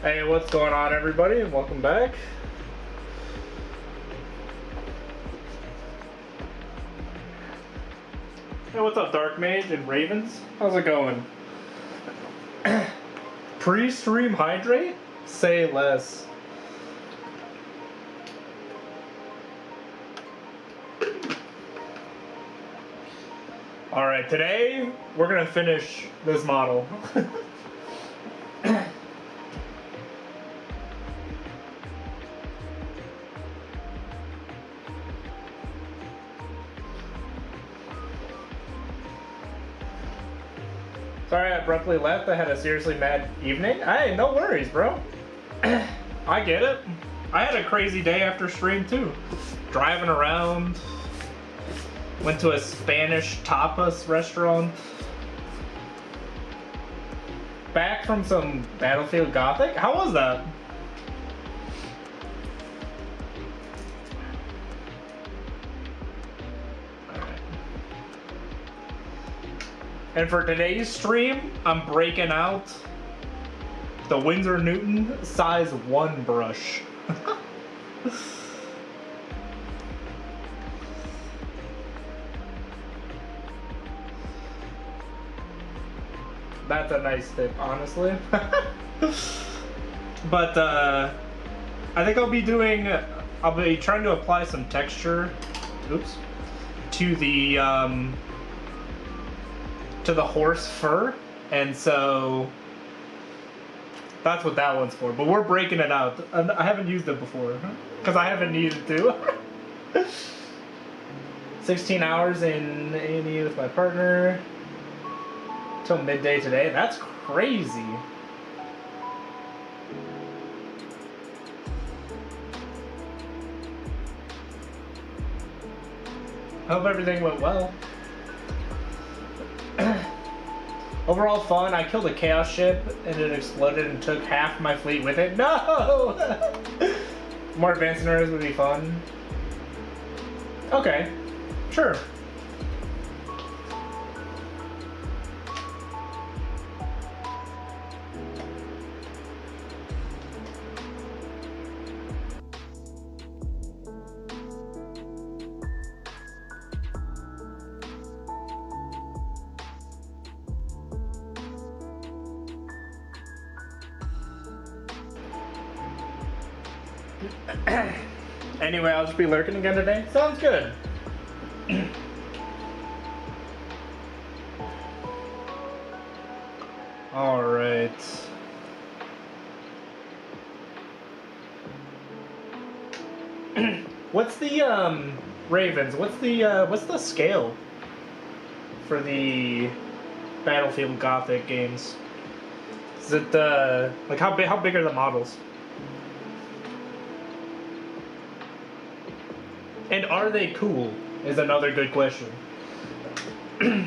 Hey, what's going on, everybody, and welcome back. Hey, what's up, Dark Mage and Ravens? How's it going? Pre-stream hydrate? Say less. Alright, today we're gonna finish this model. Sorry I abruptly left. I had a seriously mad evening. Hey, no worries, bro. I get it. I had a crazy day after stream, too. Driving around. Went to a Spanish tapas restaurant. Back from some Battlefield Gothic. How was that? And for today's stream, I'm breaking out the Winsor Newton size 1 brush. That's a nice tip, honestly. But I think I'll be trying to apply some texture, to the horse fur, and so that's what that one's for. But we're breaking it out. I haven't used it before because I haven't needed to. 16 hours in A&E with my partner till midday today. That's crazy. I hope everything went well. Overall fun. I killed a chaos ship and it exploded and took half my fleet with it. No! More advanced scenarios would be fun. Okay, sure. Anyway, I'll just be lurking again today. Sounds good. All right. What's the Ravens? What's the scale for the Battlefield Gothic games? Is it like how big are the models? And are they cool? Is another good question. Okay.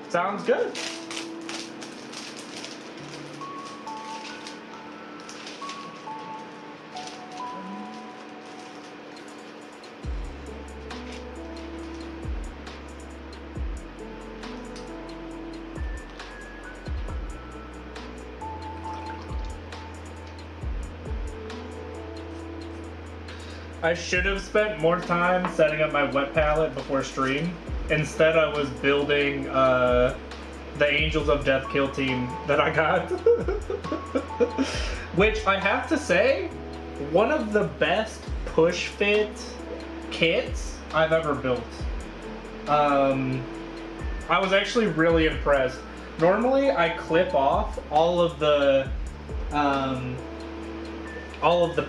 Sounds good. I should have spent more time setting up my wet palette before stream. Instead, I was building the Angels of Death kill team that I got. Which I have to say, one of the best push fit kits I've ever built. I was actually really impressed. Normally, I clip off all of the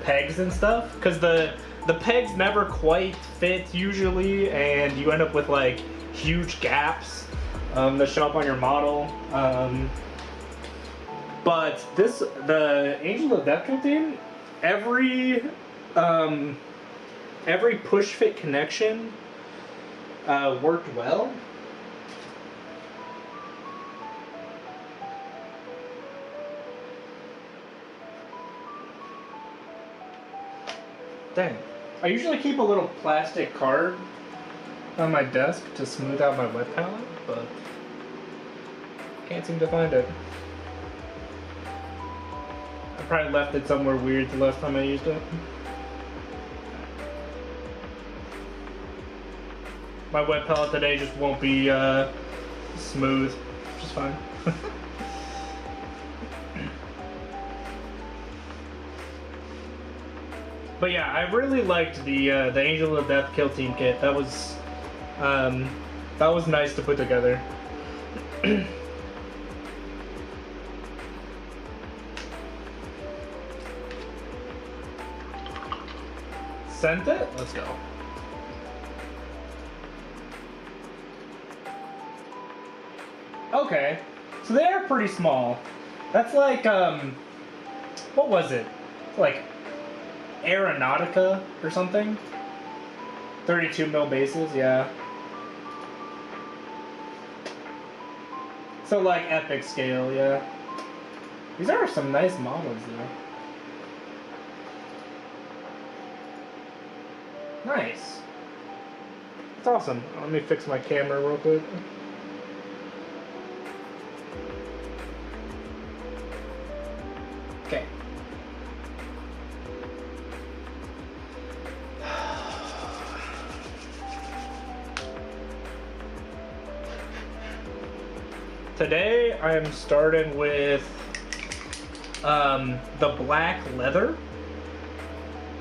pegs and stuff, because the pegs never quite fit usually, and you end up with like huge gaps that show up on your model. But the Angel of Death kill team, every push fit connection worked well. Dang. I usually keep a little plastic card on my desk to smooth out my wet palette, but can't seem to find it. I probably left it somewhere weird the last time I used it. My wet palette today just won't be smooth, which is fine. But yeah, I really liked the Angel of Death kill team kit. That was nice to put together. Sent it? Let's go. Okay, so they are pretty small. That's like what was it? Like Aeronautica or something? 32mm bases, yeah. So like epic scale, yeah. These are some nice models though. Nice. That's awesome. Let me fix my camera real quick. Okay. Today I am starting with the black leather.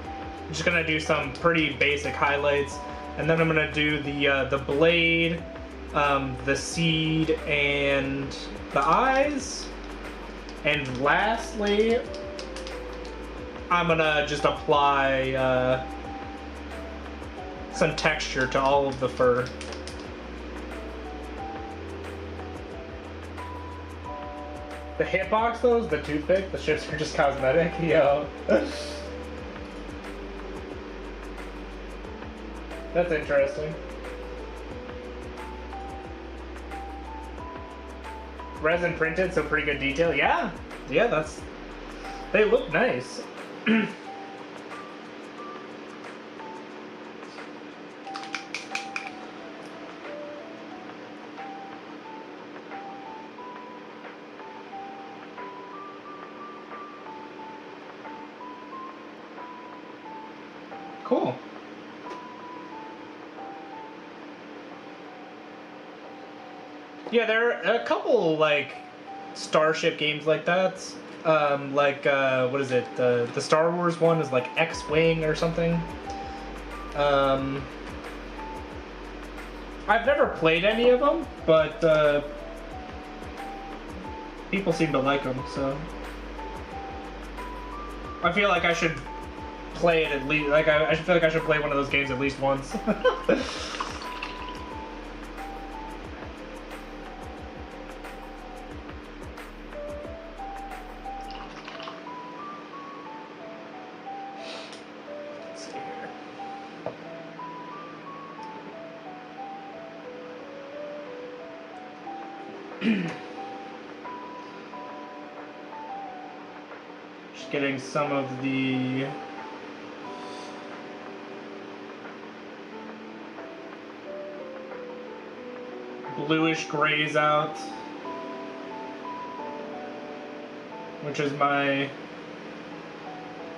I'm just gonna do some pretty basic highlights, and then I'm gonna do the blade, the seed, and the eyes, and lastly I'm gonna just apply some texture to all of the fur. The hitbox, though, is the toothpick. The ships are just cosmetic. Yo. That's interesting. Resin printed, so pretty good detail. Yeah. Yeah, that's... They look nice. Cool. Yeah, there are a couple, like, Starship games like that. What is it? The Star Wars one is like X-Wing or something. I've never played any of them, but people seem to like them, so... I feel like I should play it at least, like, I feel like I should play one of those games at least once. Let's see here. Just getting some of the... bluish grays out, which is my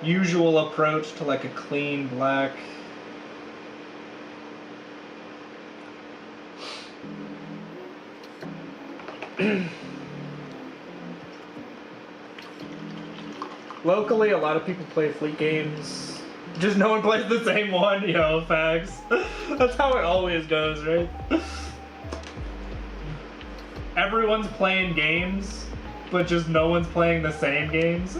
usual approach to like a clean black. Locally, a lot of people play Fleet games. Just no one plays the same one, yo, facts. That's how it always goes, right? Everyone's playing games, but just no one's playing the same games.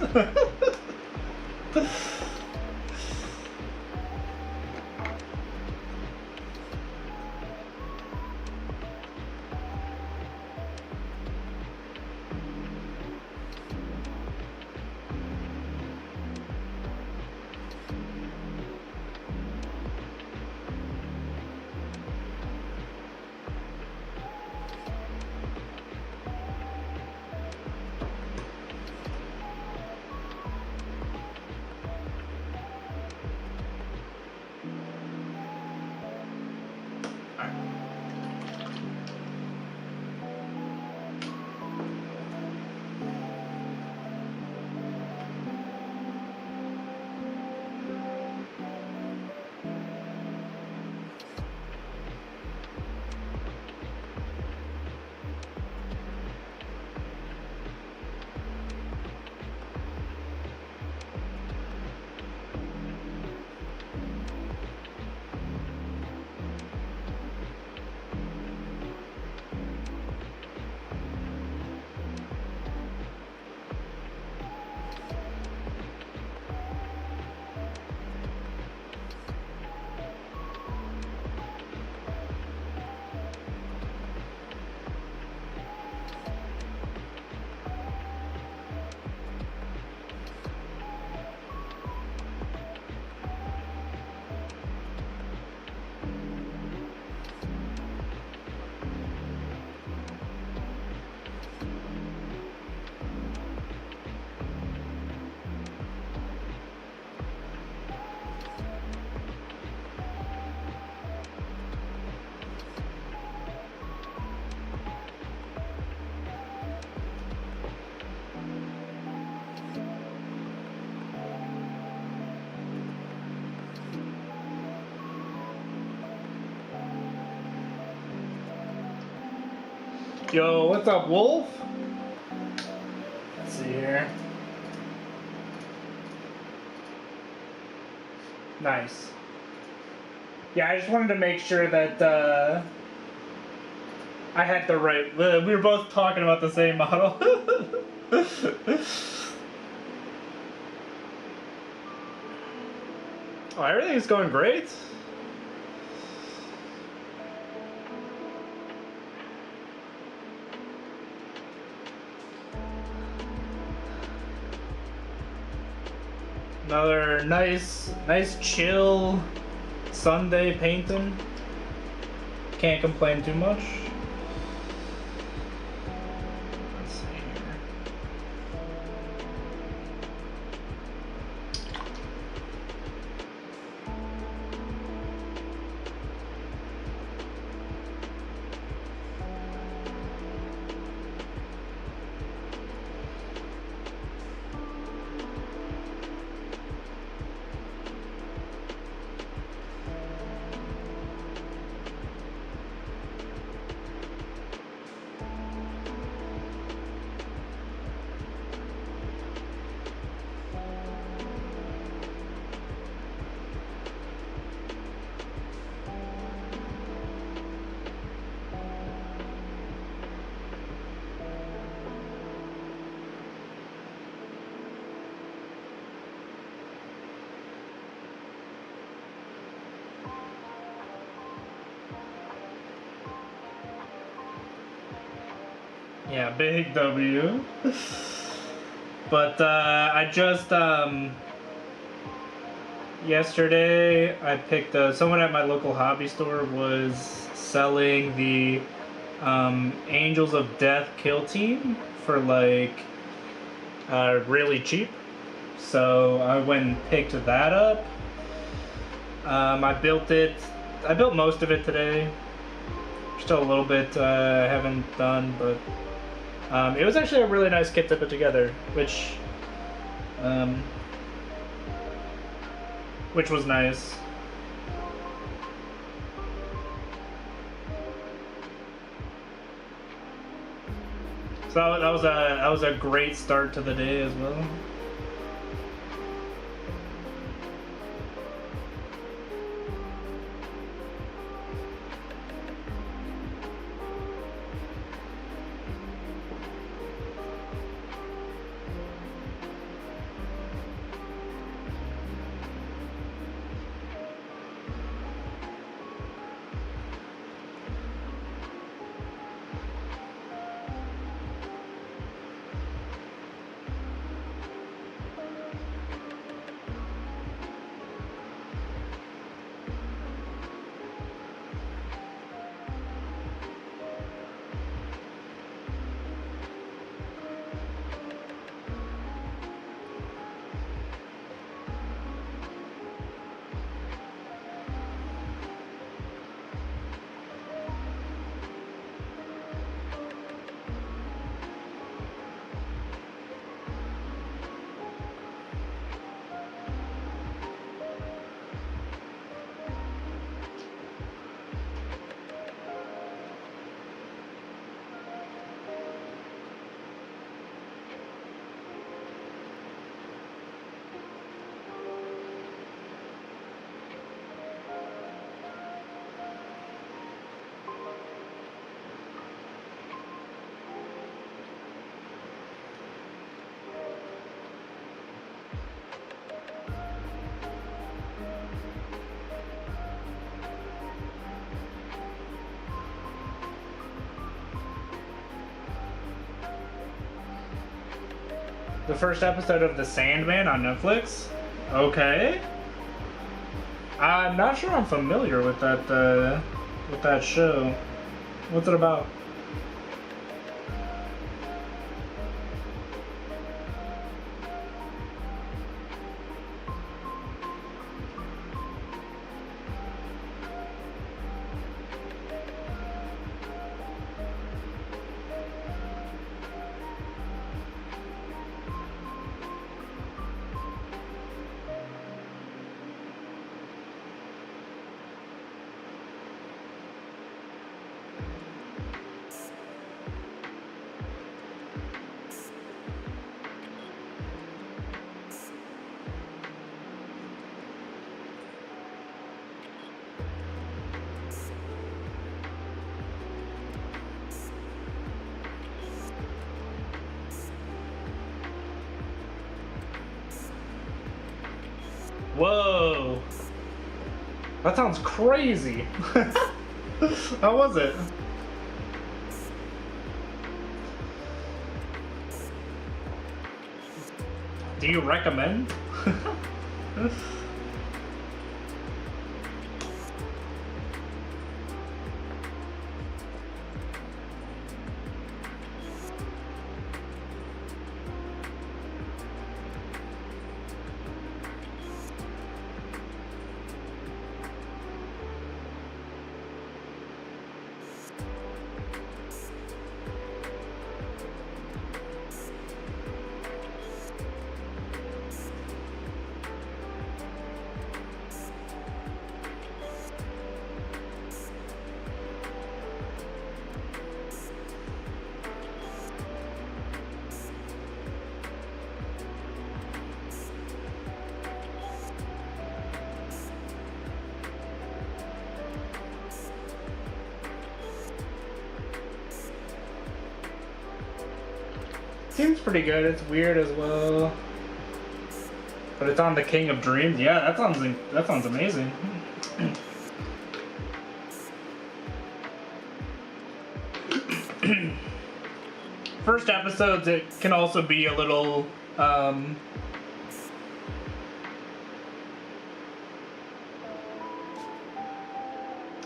Yo, what's up, Wolf? Let's see here. Nice. Yeah, I just wanted to make sure that I had the right... we were both talking about the same model. Oh, everything's going great. Another nice chill Sunday painting. Can't complain too much. Let's see here. Yeah, big W. But I just yesterday I picked someone at my local hobby store was selling the Angels of Death kill team for like really cheap. So I went and picked that up. I built most of it today. Still a little bit I haven't done, but it was actually a really nice kit to put together, which was nice. So that was a great start to the day as well. The first episode of The Sandman on Netflix? Okay. I'm not sure I'm familiar with that show. What's it about? Whoa! That sounds crazy! How was it? Do you recommend? Seems pretty good. It's weird as well, but it's on the King of Dreams. Yeah, that sounds amazing. First episodes, it can also be a little.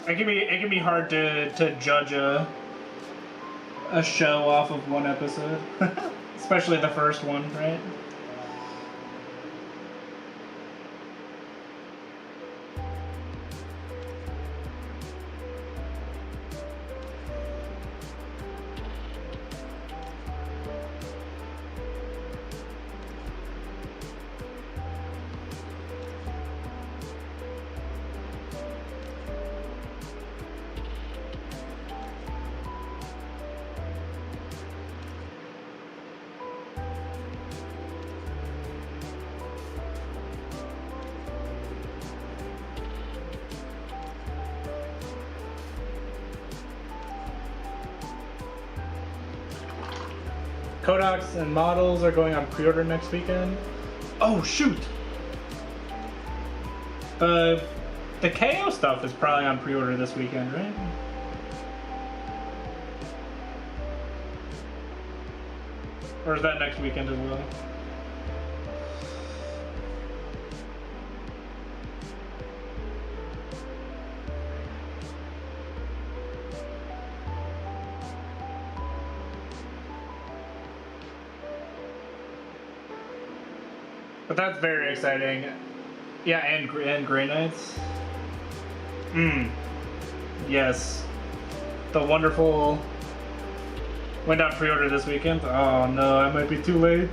It can be hard to judge a show off of one episode. Especially the first one, right? Kodaks and models are going on pre-order next weekend. Oh shoot! The KO stuff is probably on pre-order this weekend, right? Or is that next weekend as well? But that's very exciting. Yeah, and Grey Knights. Yes. The wonderful... Went on pre-order this weekend. Oh no, I might be too late.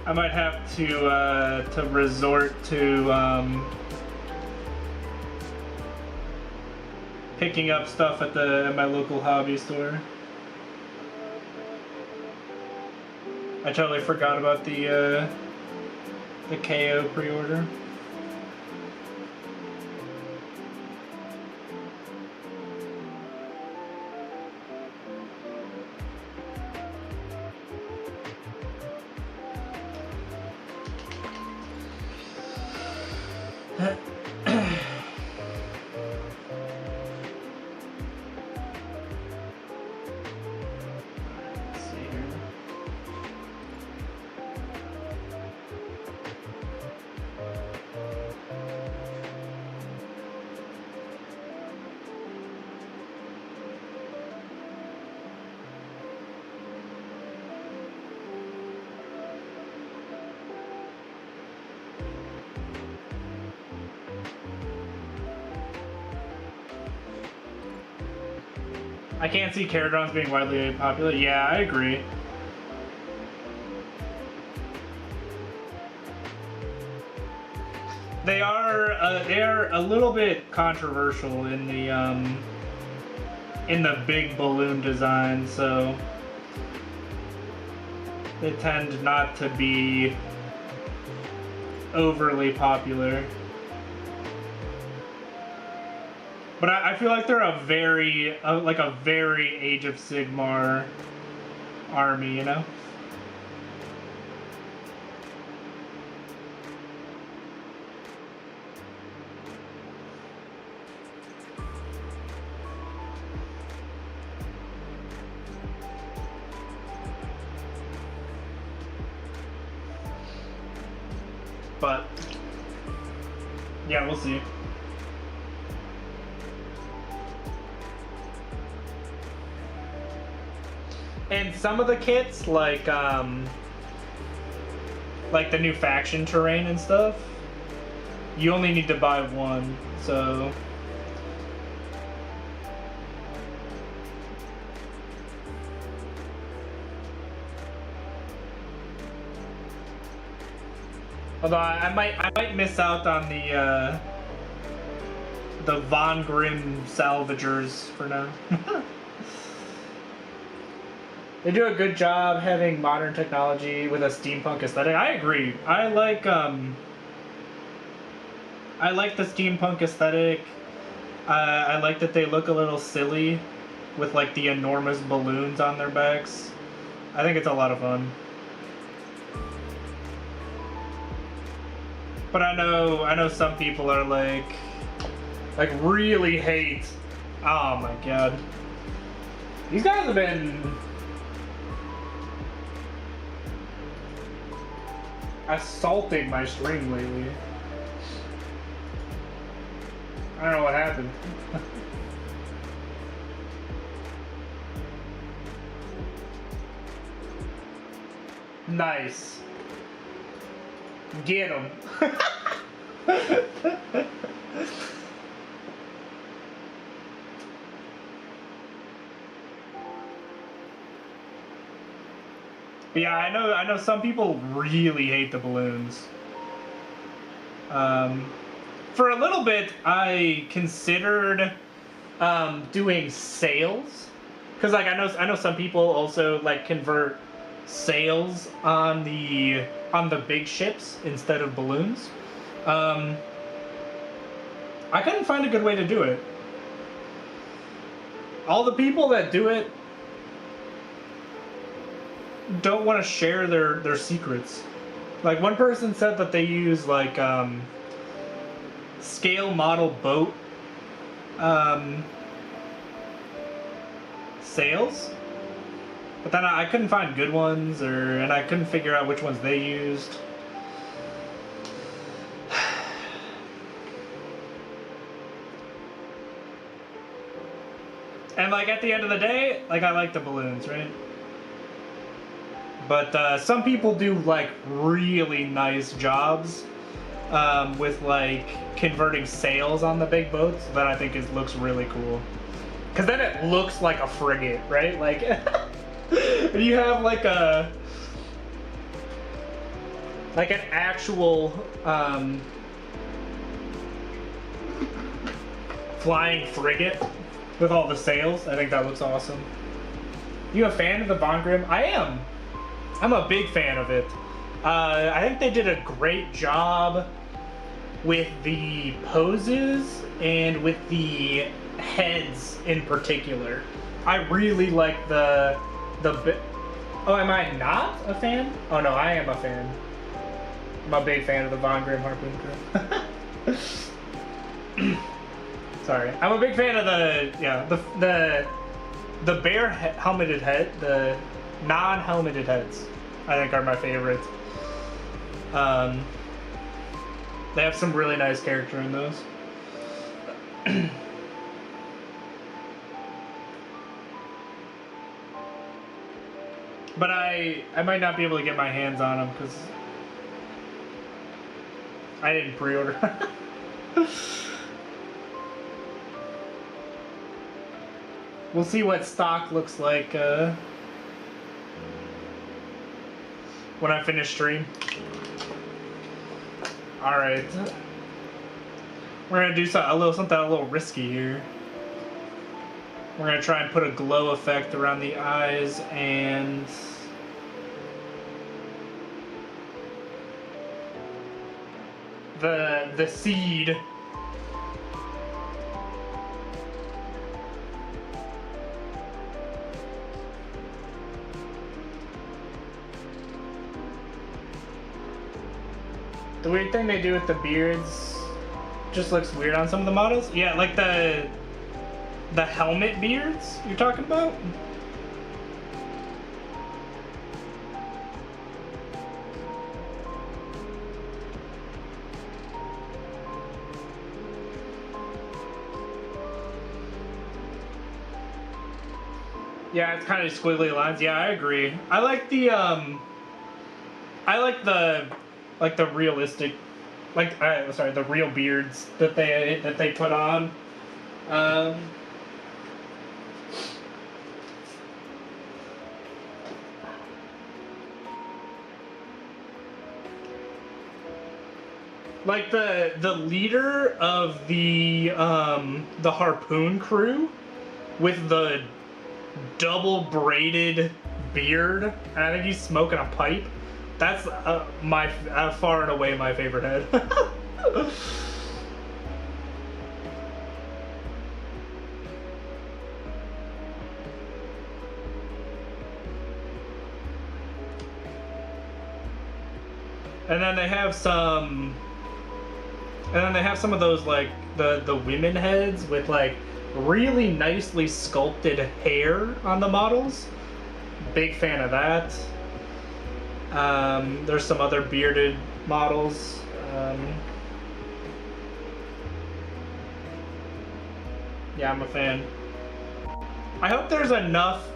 I might have to resort to picking up stuff at my local hobby store. I totally forgot about the KO pre-order. I can't see Caradrons being widely popular. Yeah, I agree. They are a little bit controversial in the big balloon design, so they tend not to be overly popular. But I feel like they're a very Age of Sigmar army, you know? But yeah, we'll see. And some of the kits, like the new faction terrain and stuff, you only need to buy one, so. Although I might miss out on the Von Grimm salvagers for now. They do a good job having modern technology with a steampunk aesthetic. I agree. I like the steampunk aesthetic. I like that they look a little silly with like the enormous balloons on their backs. I think it's a lot of fun. But I know some people are like really hate. Oh my god. These guys have been assaulting my stream lately. I don't know what happened. Nice. Get him. Yeah, I know some people really hate the balloons. For a little bit, I considered doing sails, because like I know some people also like convert sails on the big ships instead of balloons. I couldn't find a good way to do it. All the people that do it don't want to share their secrets. Like one person said that they use like scale model boat sails, but then I couldn't find good ones, and I couldn't figure out which ones they used. And like at the end of the day, like I like the balloons, right? But some people do like really nice jobs with like converting sails on the big boats that I think looks really cool. Cause then it looks like a frigate, right? Like you have like an actual flying frigate with all the sails. I think that looks awesome. You a fan of the Von Grimm? I am. I'm a big fan of it. I think they did a great job with the poses and with the heads in particular. I really like the Oh, am I not a fan? Oh no, I am a fan. I'm a big fan of the Von Grimm Harpoon crew. Sorry, I'm a big fan of the bare helmeted head, the non-helmeted heads. I think are my favorite. They have some really nice character in those. But I might not be able to get my hands on them because I didn't pre-order. We'll see what stock looks like when I finish stream. Alright. We're gonna do something a little risky here. We're gonna try and put a glow effect around the eyes and the seed. The weird thing they do with the beards just looks weird on some of the models. Yeah, like the helmet beards you're talking about? Yeah, it's kind of squiggly lines. Yeah, I agree. I like the like the realistic, like sorry, the real beards that they put on. Um, like the leader of the harpoon crew with the double braided beard, and I think he's smoking a pipe. That's my far and away my favorite head. And then they have some of those like the women heads with like really nicely sculpted hair on the models. Big fan of that. There's some other bearded models. Yeah, I'm a fan. I hope there's enough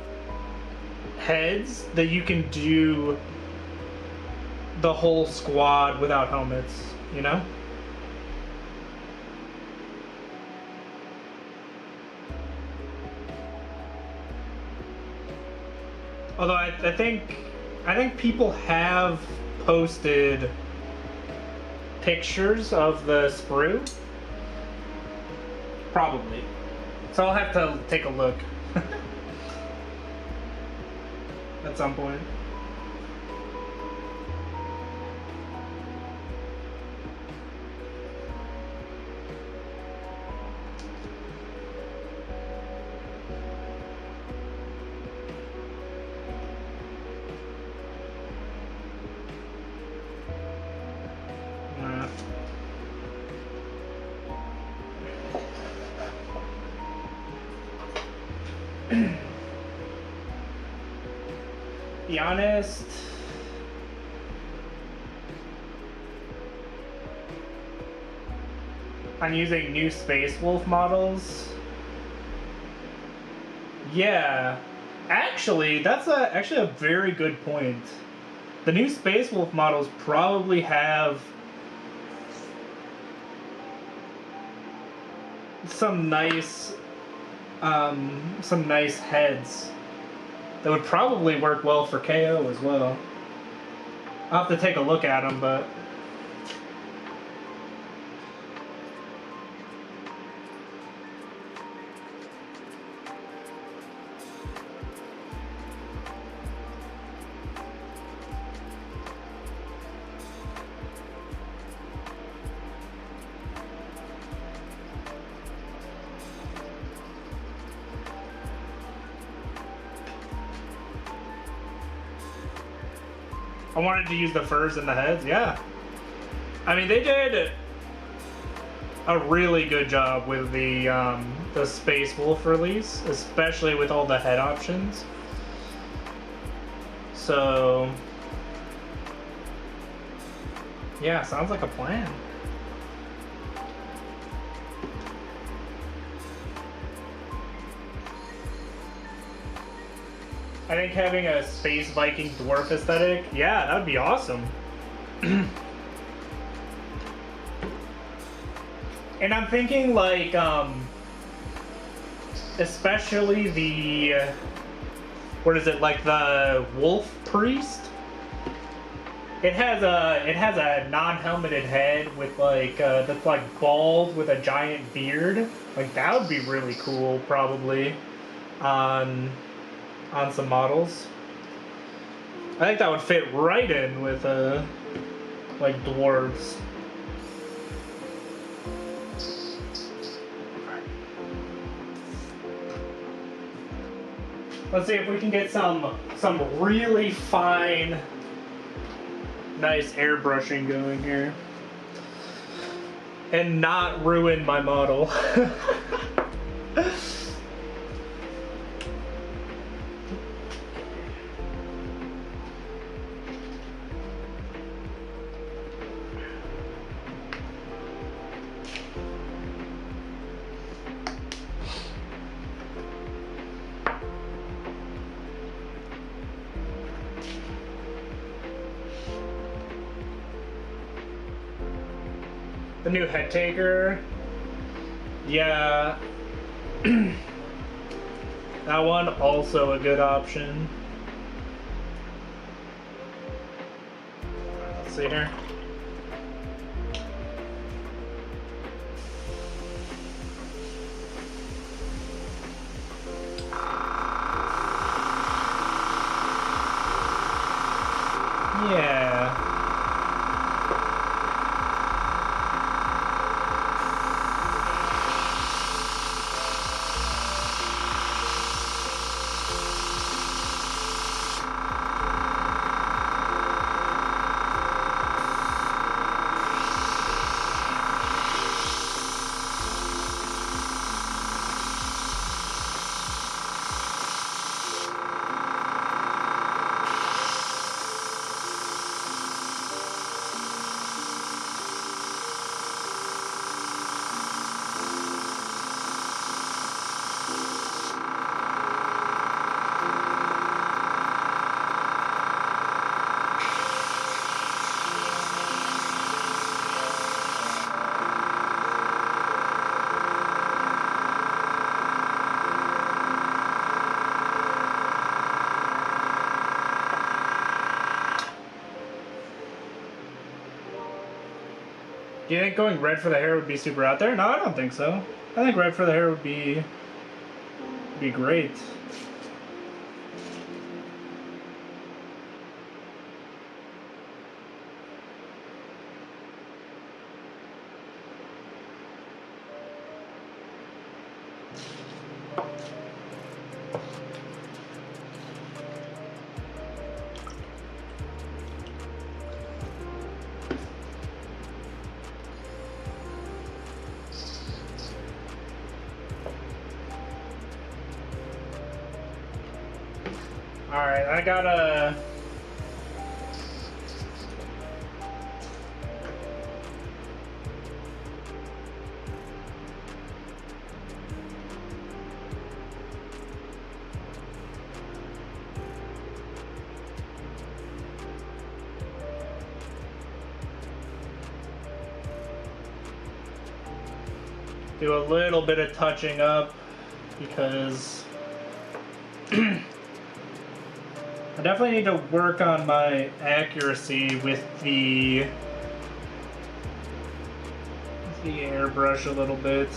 heads that you can do the whole squad without helmets, you know? Although I think people have posted pictures of the sprue. Probably. So I'll have to take a look at some point. Be honest, I'm using new Space Wolf models. Yeah, actually, that's actually a very good point. The new Space Wolf models probably have some nice heads that would probably work well for KO as well. I'll have to take a look at them, but I wanted to use the furs and the heads, yeah. I mean, they did a really good job with the Space Wolf release, especially with all the head options. So, yeah, sounds like a plan. I think having a Space Viking dwarf aesthetic, yeah, that would be awesome. And I'm thinking like, especially the, what is it, like the Wolf Priest? It has a non-helmeted head with like, that's like bald with a giant beard. Like that would be really cool, probably, on some models. I think that would fit right in with like dwarves. Let's see if we can get some really fine, nice airbrushing going here and not ruin my model. The new head taker. Yeah. That one also a good option. Let's see here. Yeah. Do you think going red for the hair would be super out there? No, I don't think so. I think red for the hair would be great. Alright, I gotta... do a little bit of touching up because I definitely need to work on my accuracy with the airbrush a little bit.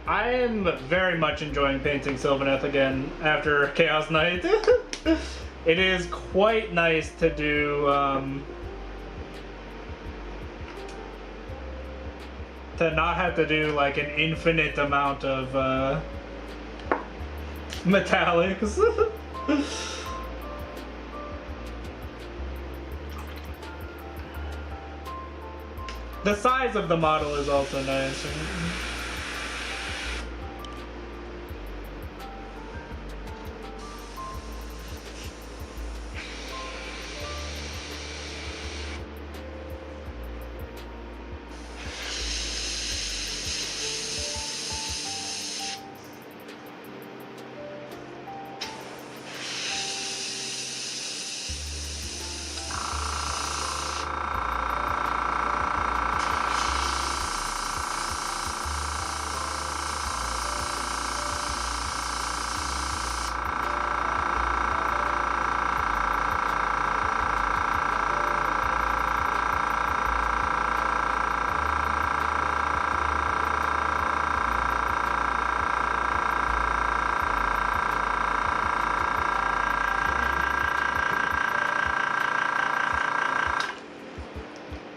I am very much enjoying painting Sylvaneth again after Chaos Knight. It is quite nice to do, to not have to do like an infinite amount of metallics. The size of the model is also nice.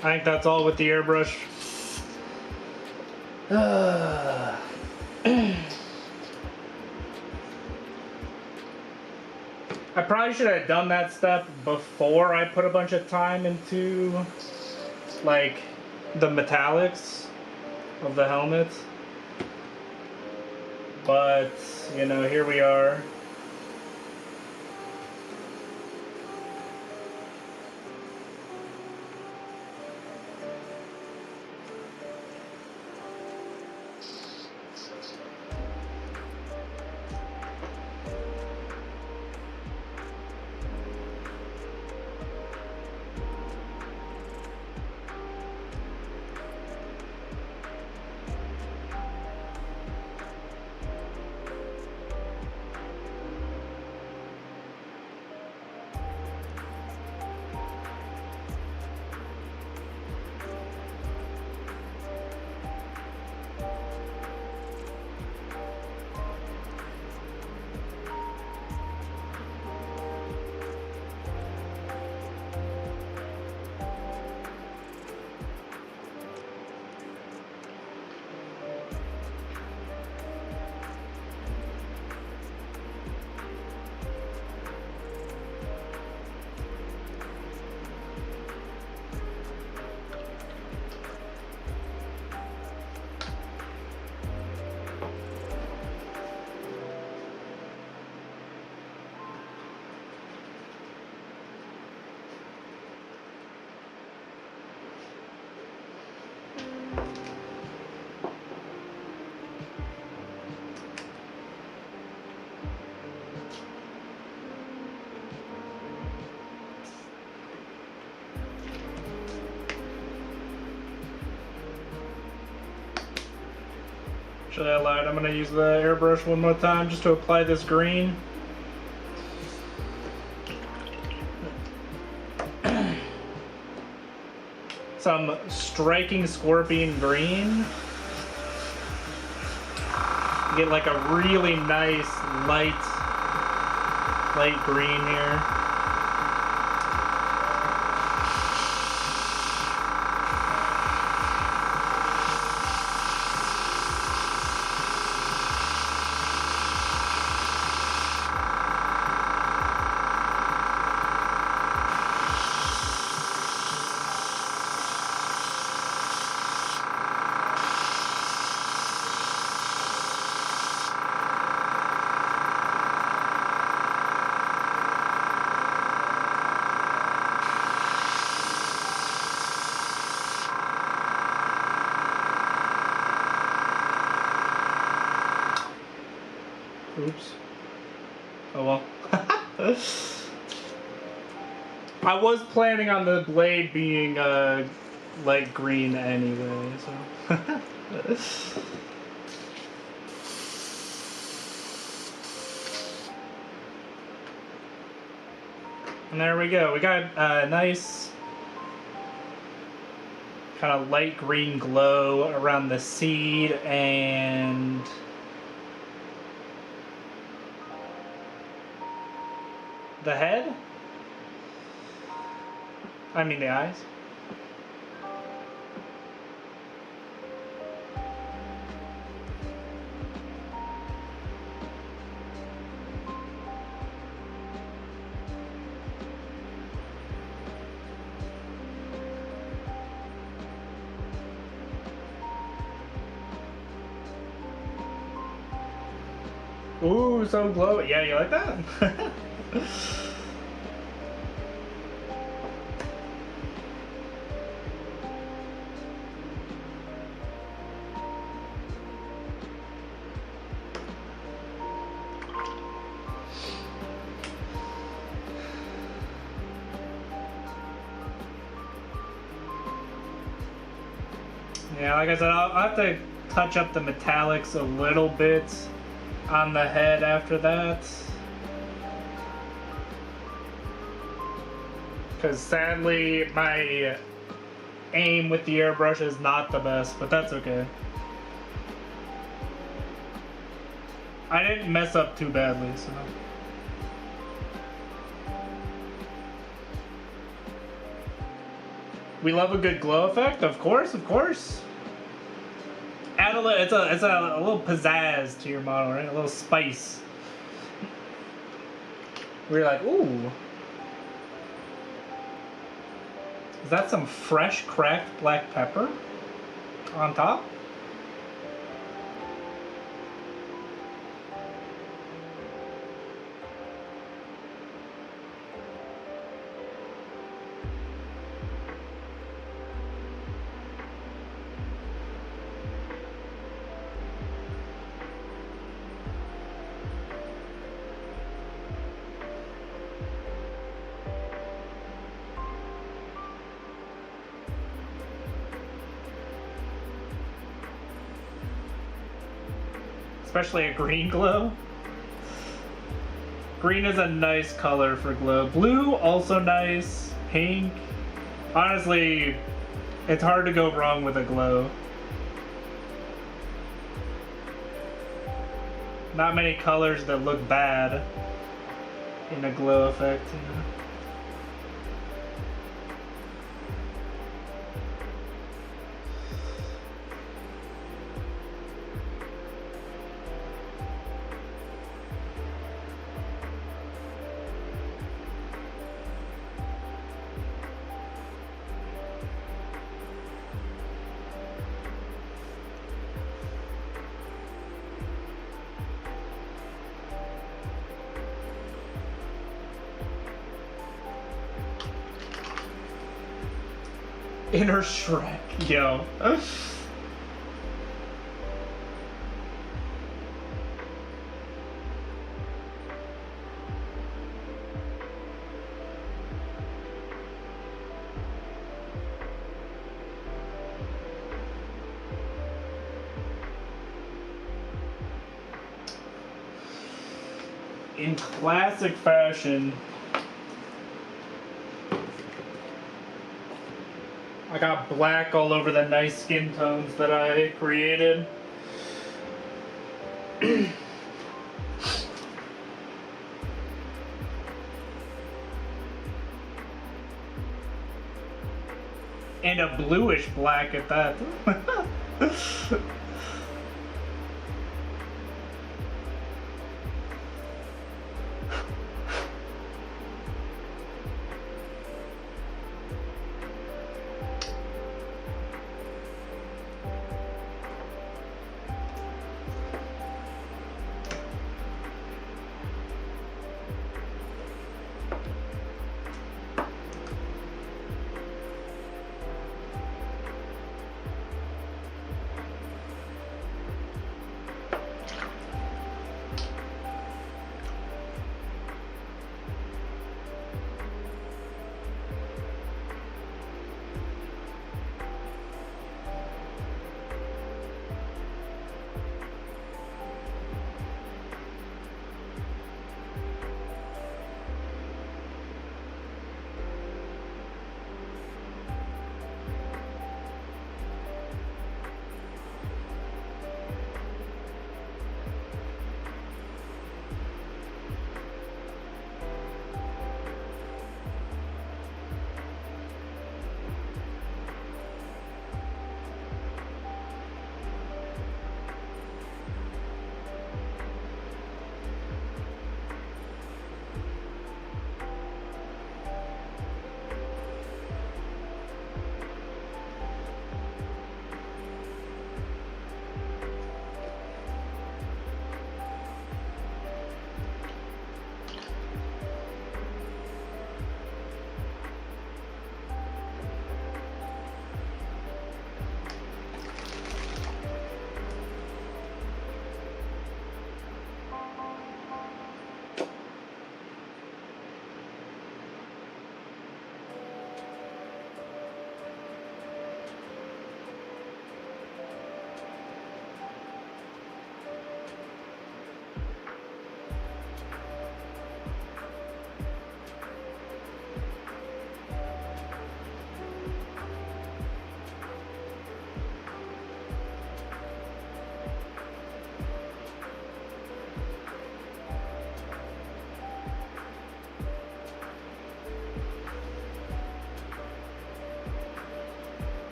I think that's all with the airbrush. I probably should have done that step before I put a bunch of time into, like, the metallics of the helmet. But, you know, here we are. Actually, I lied. I'm gonna use the airbrush one more time just to apply this green. Some striking scorpion green. Get like a really nice light green here. Oops. Oh well. I was planning on the blade being light green anyway, so. And there we go. We got a nice kind of light green glow around the seed and the head. I mean the eyes. Ooh, so glowy. Yeah, you like that? Yeah, like I said, I'll have to touch up the metallics a little bit on the head after that. Because sadly, my aim with the airbrush is not the best, but that's okay. I didn't mess up too badly, so. We love a good glow effect, of course, of course. Add a little, it's a little pizzazz to your model, right? A little spice. We're like, ooh. Is that some fresh cracked black pepper on top? Especially a green glow. Green is a nice color for glow. Blue, also nice. Pink. Honestly, it's hard to go wrong with a glow. Not many colors that look bad in a glow effect, you know? Inner Shrek, yo. In classic fashion, I got black all over the nice skin tones that I created. And a bluish black at that.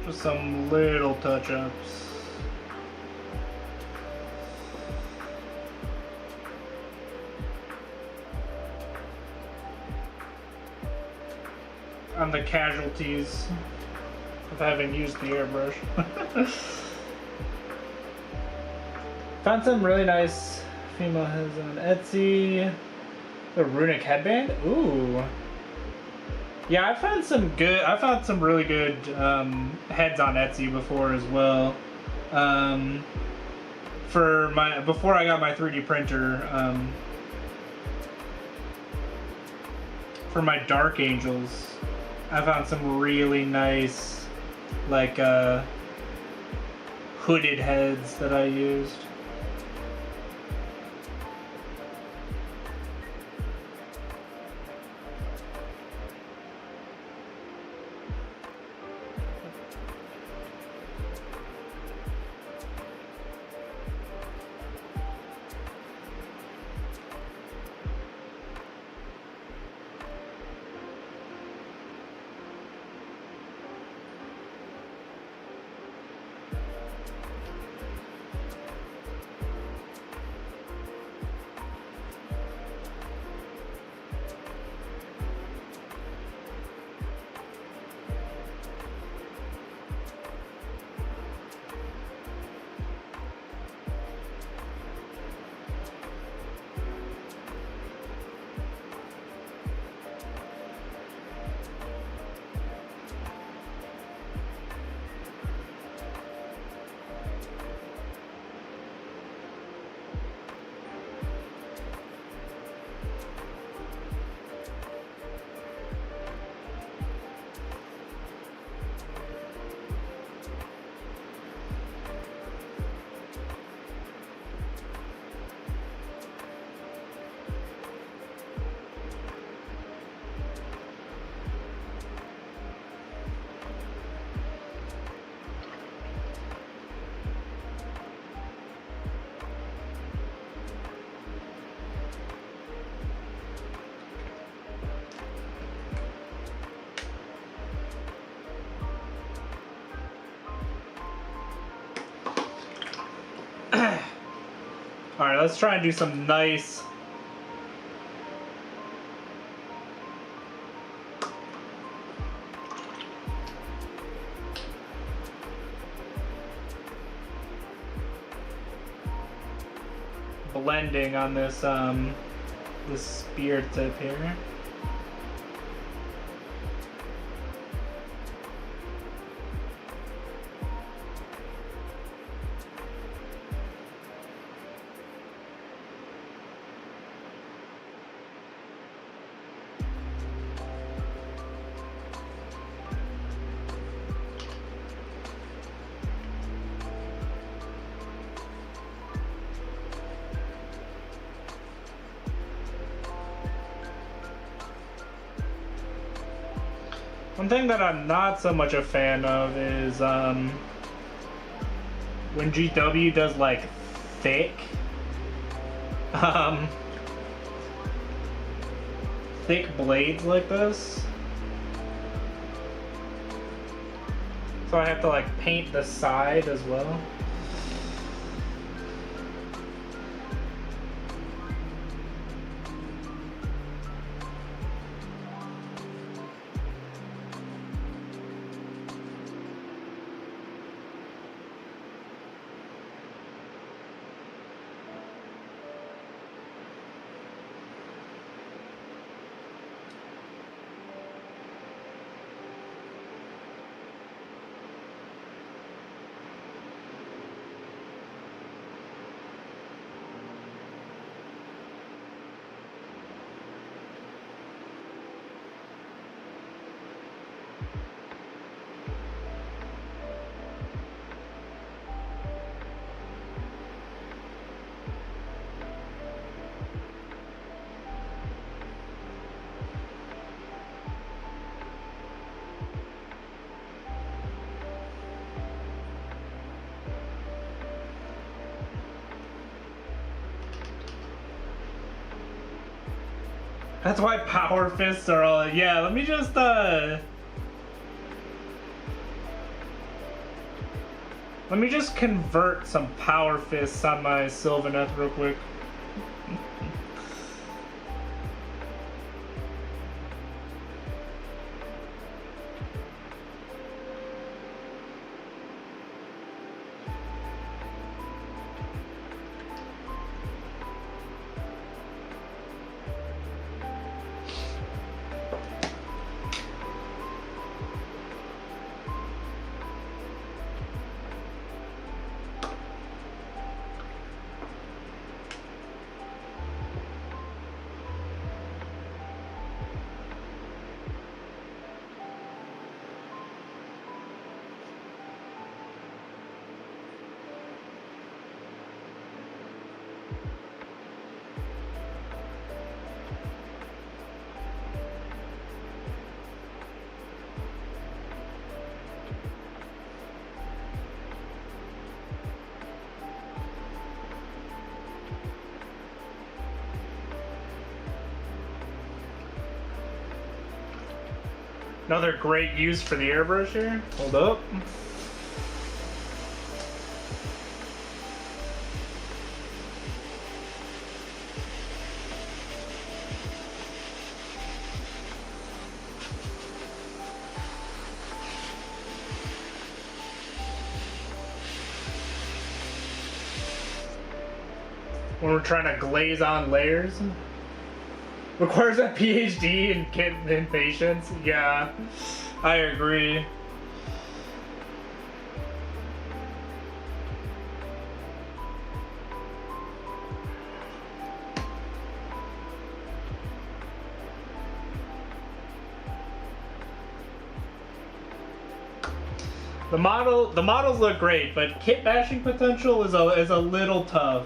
Just some little touch-ups. On the casualties of having used the airbrush. Found some really nice female heads on Etsy. The runic headband? Ooh. Yeah, I found some really good heads on Etsy before as well. Before I got my 3D printer, for my Dark Angels, I found some really nice, like, hooded heads that I used. Alright, let's try and do some nice blending on this this spear tip here. One thing that I'm not so much a fan of is when GW does like thick thick blades like this. So I have to like paint the side as well. That's why power fists are all, yeah, let me just, Let me just convert some power fists on my Sylvaneth real quick. Another great use for the airbrush here. Hold up. When we're trying to glaze on layers. Requires a PhD in patience. Yeah, I agree. The models look great, but kit bashing potential is a little tough.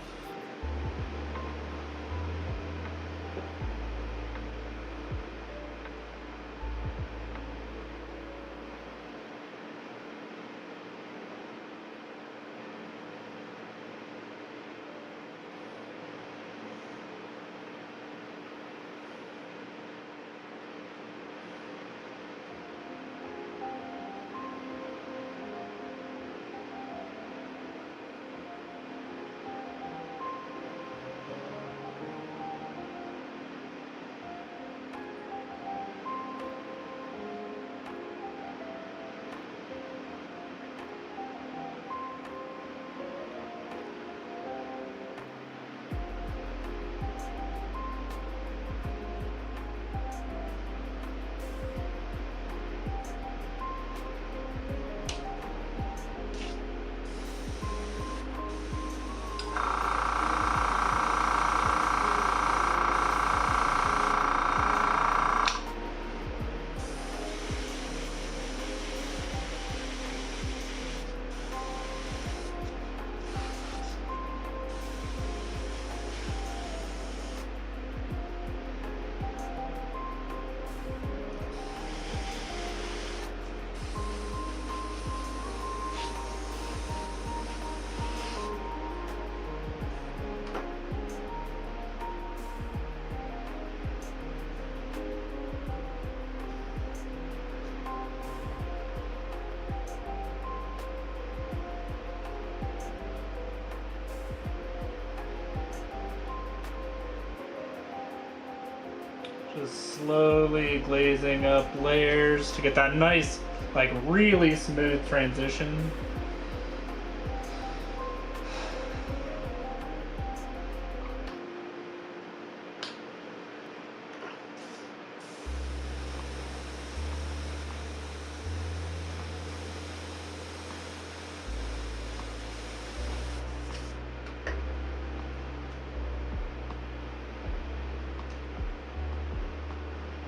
Just slowly glazing up layers to get that nice, like really smooth transition.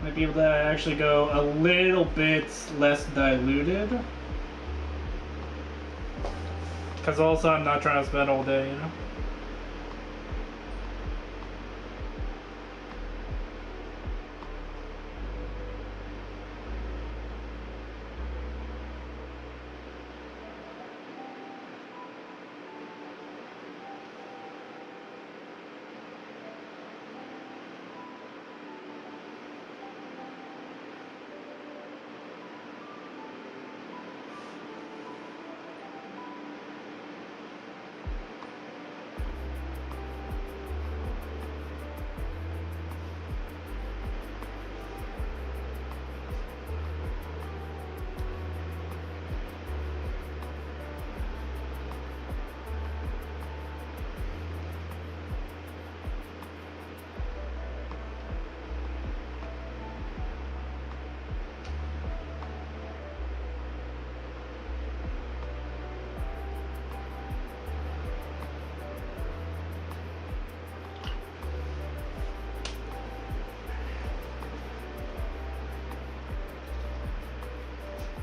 Might be able to actually go a little bit less diluted. Because also I'm not trying to spend all day, you know?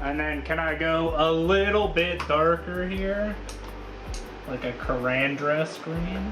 And then can I go a little bit darker here? Like a Karandras green?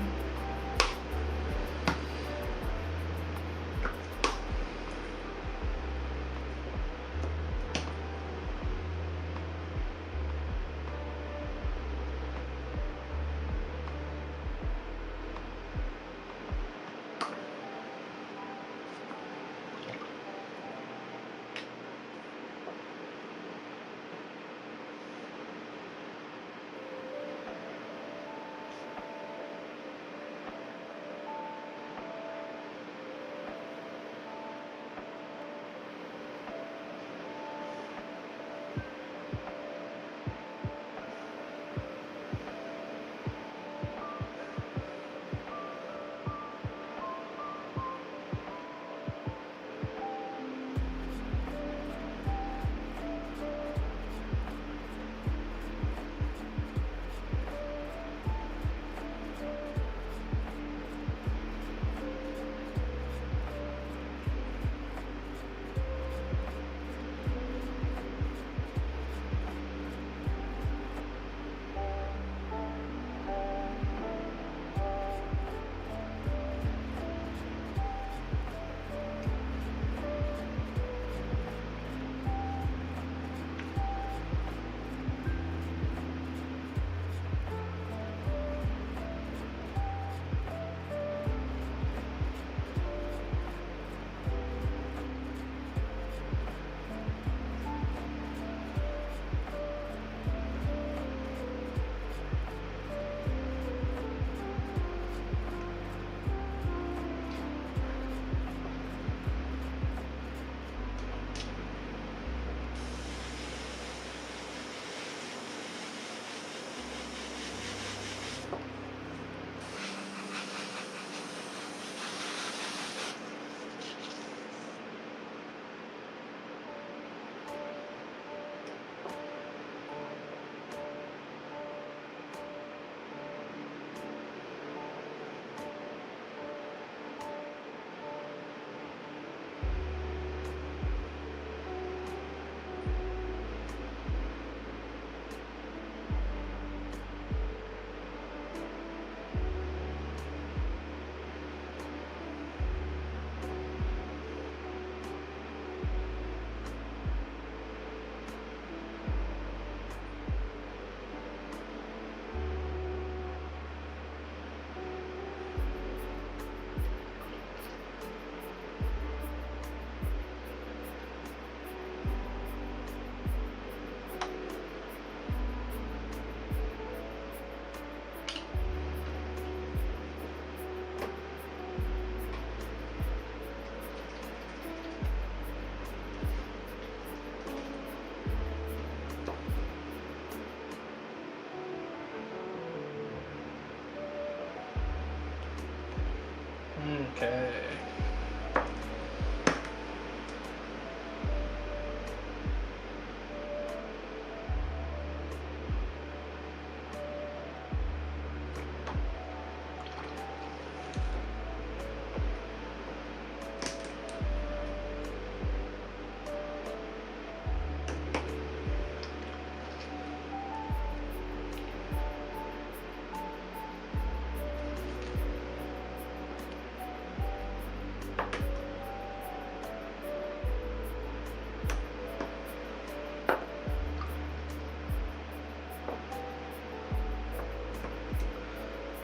Okay.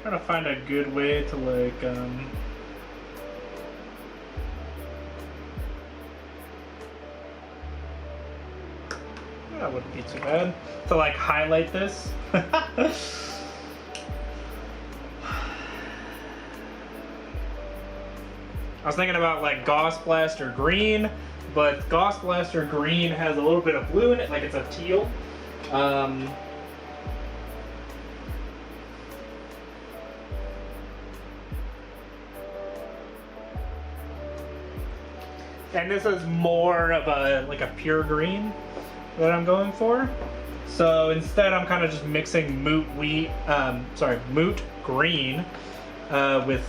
Trying to find a good way to like that wouldn't be too bad to like highlight this. I was thinking about like Gauss Blaster green, but Gauss Blaster green has a little bit of blue in it, like it's a teal. And this is more of a like a pure green that I'm going for. So instead, I'm kind of just mixing moot green with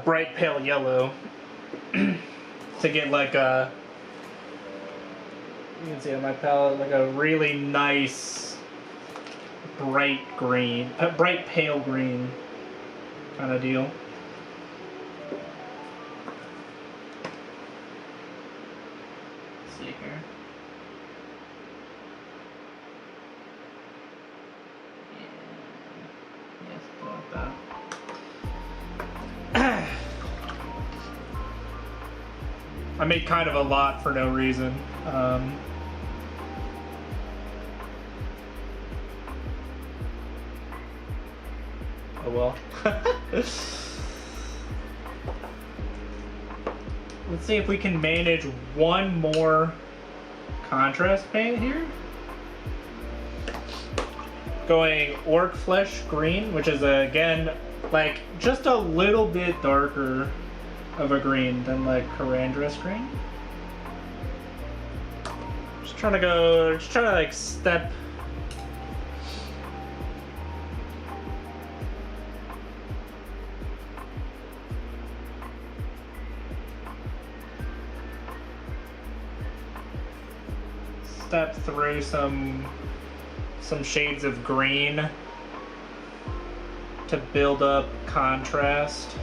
bright pale yellow. to get like a, you can see on my palette, like a really nice bright green, bright pale green kind of deal. Let's see here. Yes, like that. I made kind of a lot for no reason. Oh well. Let's see if we can manage one more contrast paint here. Going Orc Flesh Green, which is again like just a little bit darker of a green than like Karandras Green. Just trying to like step. Step through some shades of green to build up contrast.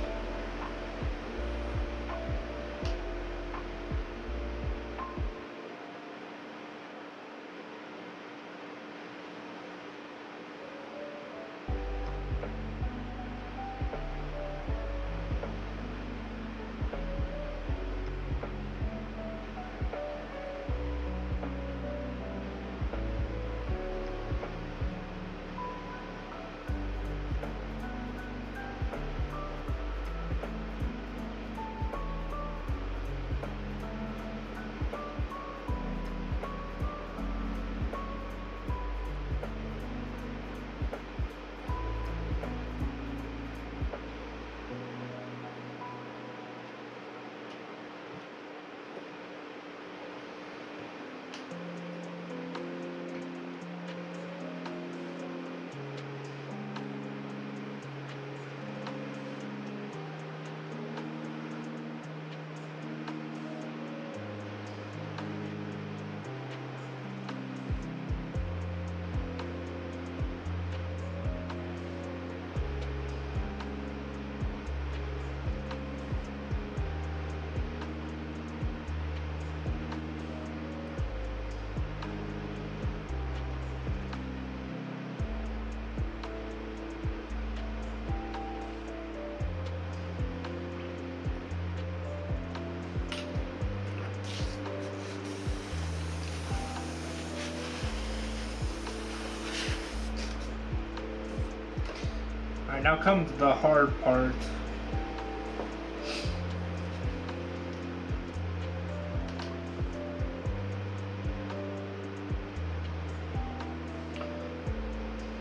Alright, now comes the hard part.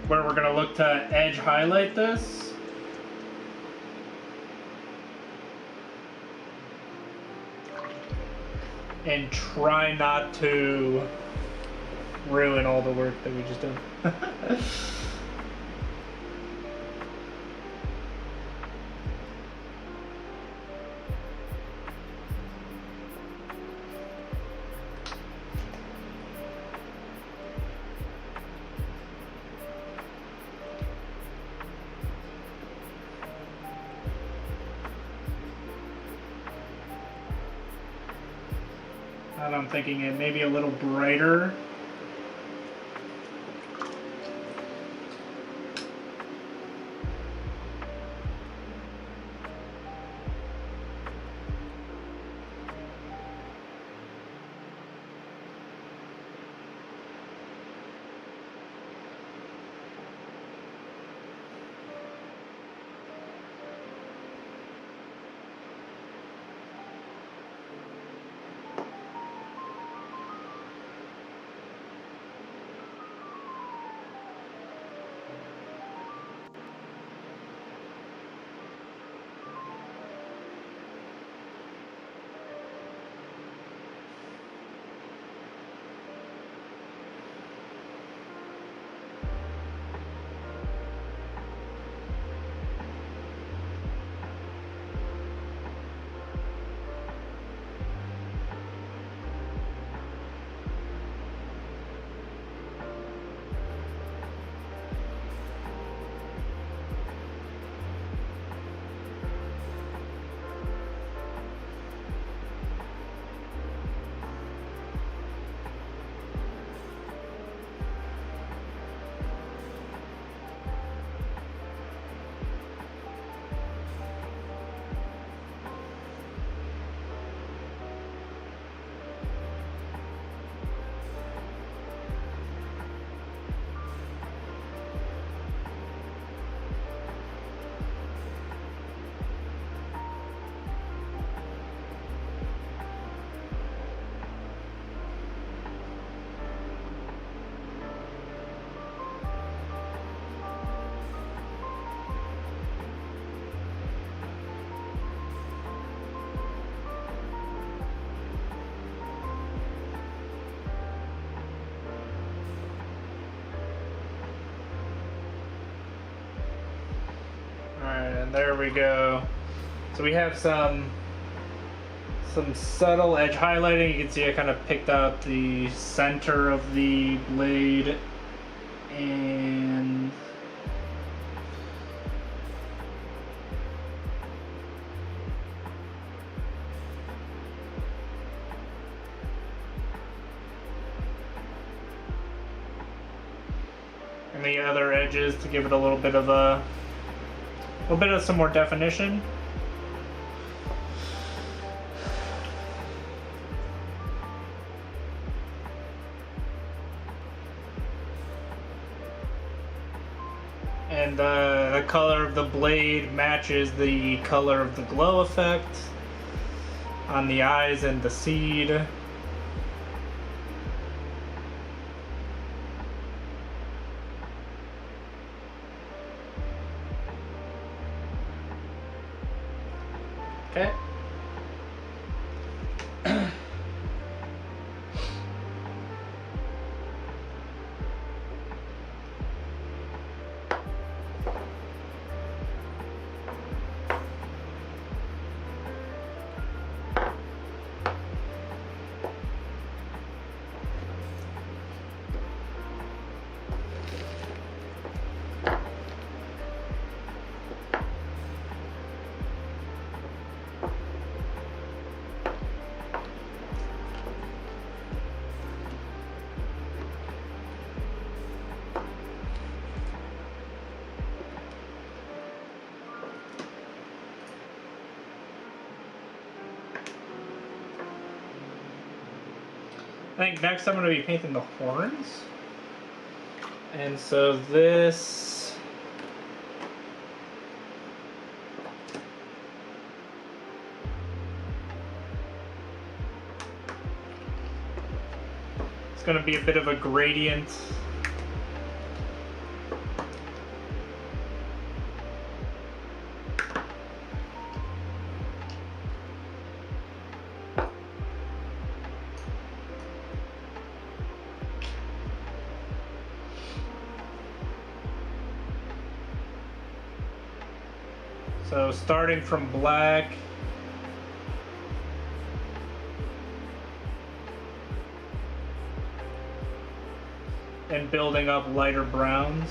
Where we're gonna look to edge highlight this. And try not to ruin all the work that we just did. And I'm thinking it may be a little brighter. there we go. So we have some subtle edge highlighting. You can see I kind of picked out the center of the blade and the other edges to give it a little bit of some more definition. And the color of the blade matches the color of the glow effect on the eyes and the seed. Okay. I think next I'm going to be painting the horns. And so this... it's going to be a bit of a gradient. So starting from black, and building up lighter browns.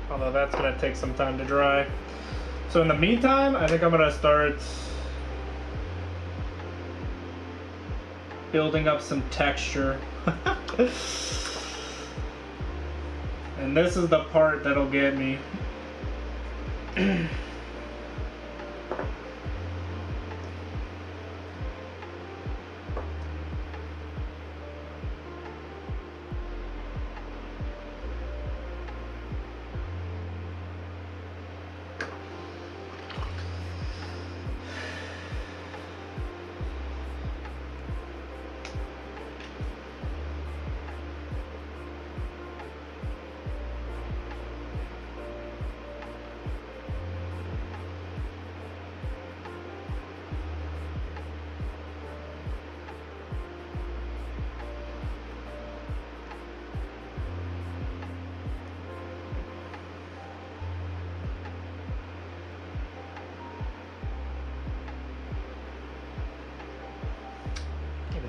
Although that's going to take some time to dry. So in the meantime, I think I'm going to start building up some texture. And this is the part that'll get me.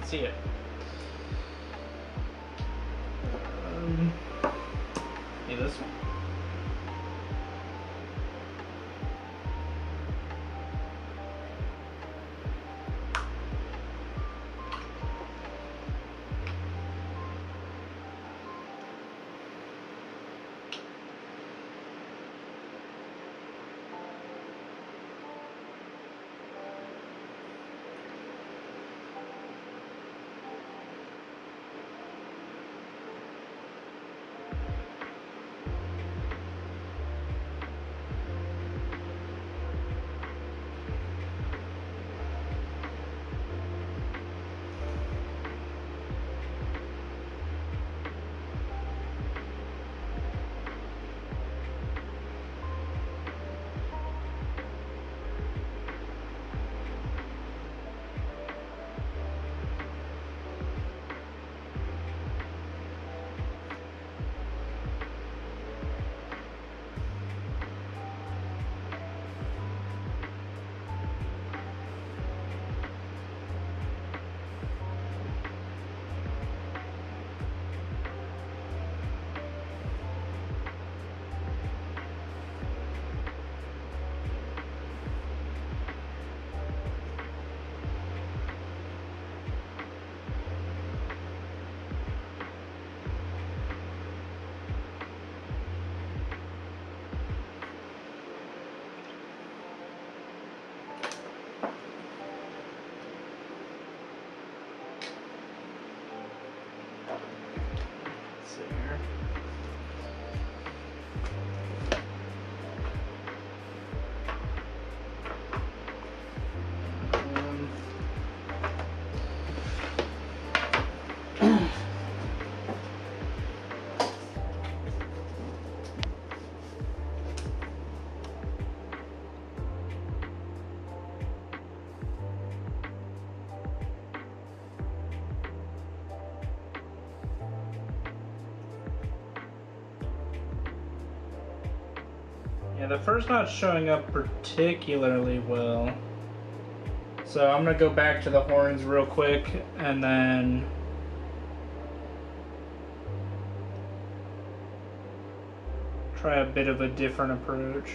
See it. is. Let's see here. Yeah, the first not showing up particularly well. So I'm gonna go back to the horns real quick and then try a bit of a different approach.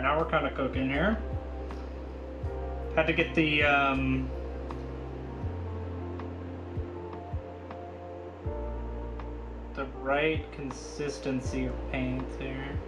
now we're kind of cooking here. Had to get the right consistency of paint there.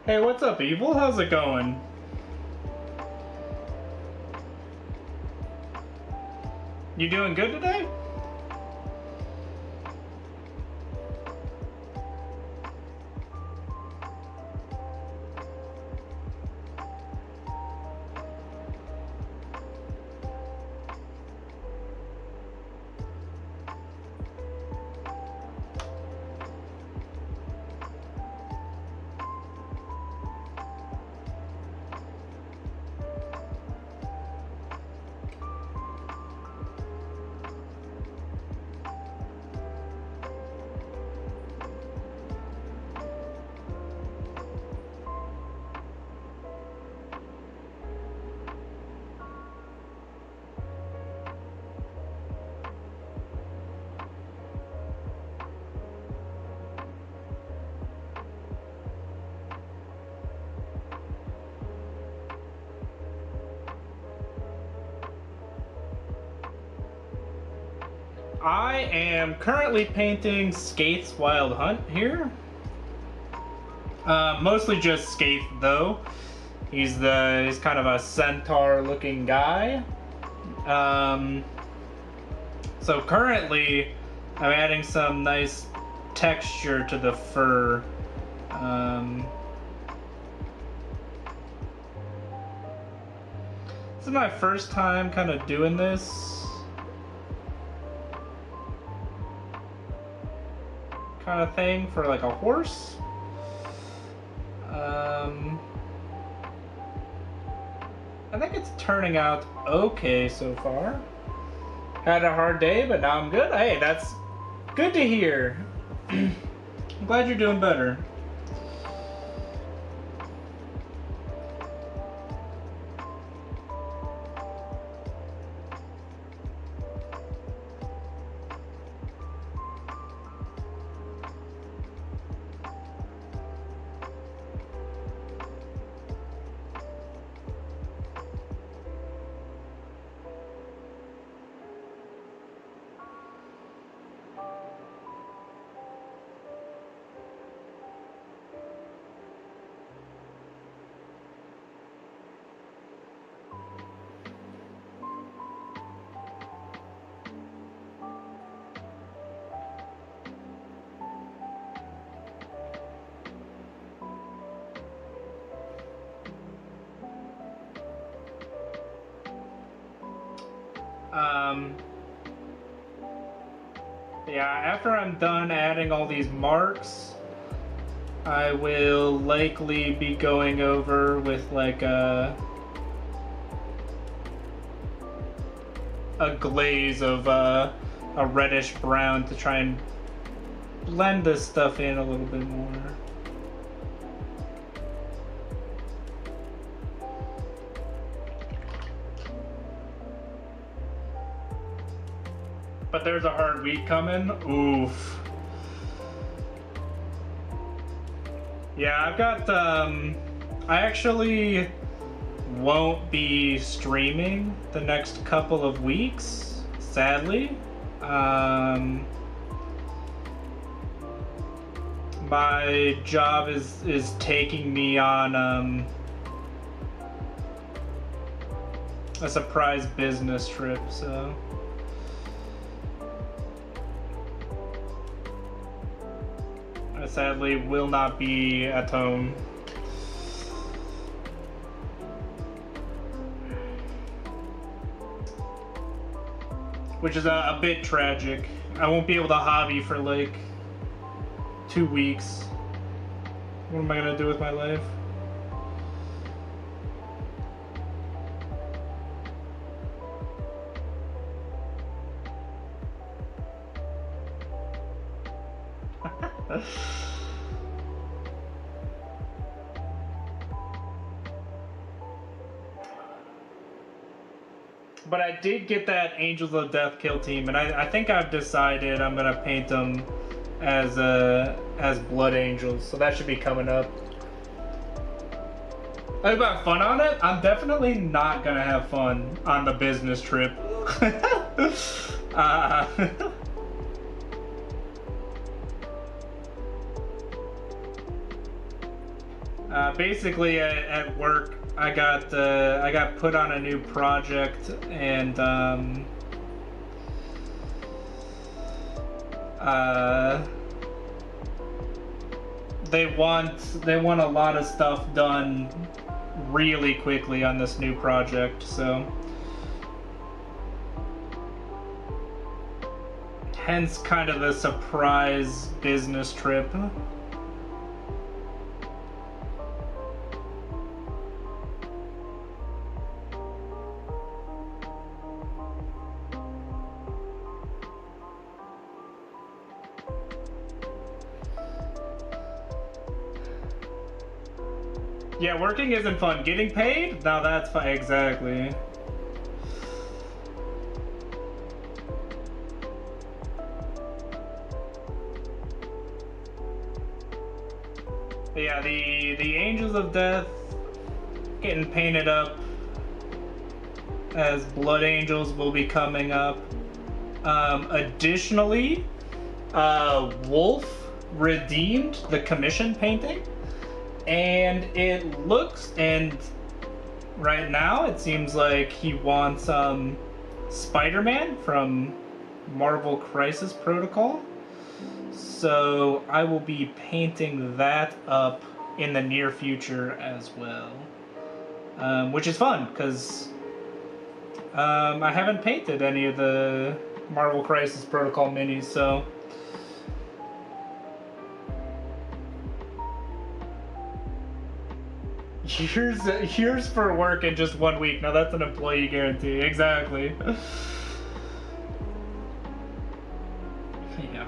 Hey, what's up, Evil? How's it going? You doing good today? I am currently painting Skaith's Wild Hunt here. Mostly just Skaith though. He's kind of a centaur looking guy. So currently I'm adding some nice texture to the fur. This is my first time kind of doing this. Kind of thing for like a horse. I think it's turning out okay so far. Had a hard day, but now I'm good. Hey, that's good to hear. I'm glad you're doing better. Yeah, after I'm done adding all these marks, I will likely be going over with like a glaze of a reddish brown to try and blend this stuff in a little bit more. But there's a hard week coming. Oof. Yeah, I've got, I actually won't be streaming the next couple of weeks, sadly. My job is taking me on, a surprise business trip, so. I sadly will not be at home. Which is a bit tragic. I won't be able to hobby for like 2 weeks. What am I gonna do with my life? But I did get that Angels of Death kill team, and I think I've decided I'm gonna paint them as Blood Angels, so that should be coming up. I've got fun on it. I'm definitely not gonna have fun on the business trip. basically at work, I got put on a new project, and they want a lot of stuff done really quickly on this new project, so hence kind of the surprise business trip. Yeah, working isn't fun. Getting paid? Now that's fun. Exactly. But yeah, the Angels of Death getting painted up as Blood Angels will be coming up. Additionally, Wolf redeemed the commission painting. And it looks, and right now it seems like he wants Spider-Man from Marvel Crisis Protocol. So I will be painting that up in the near future as well. Which is fun, because I haven't painted any of the Marvel Crisis Protocol minis, so... Here's for work in just 1 week. Now that's an employee guarantee. Exactly. Yeah.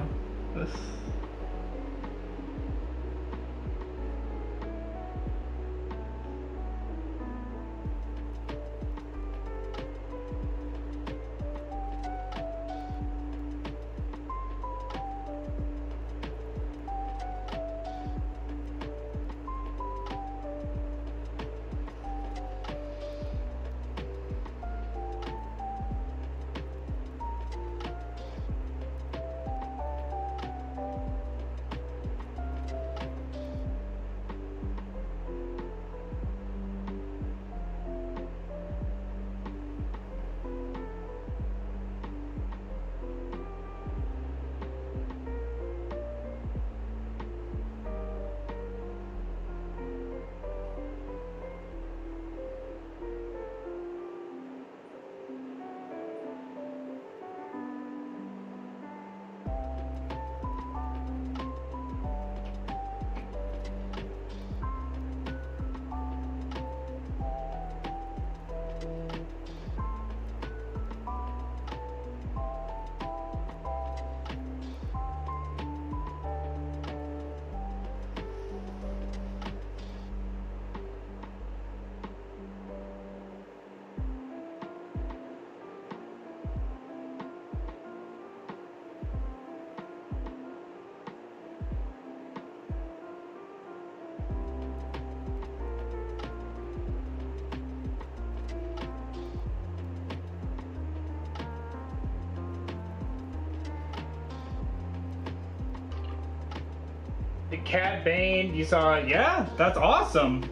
The Cad Bane, you saw, yeah, that's awesome.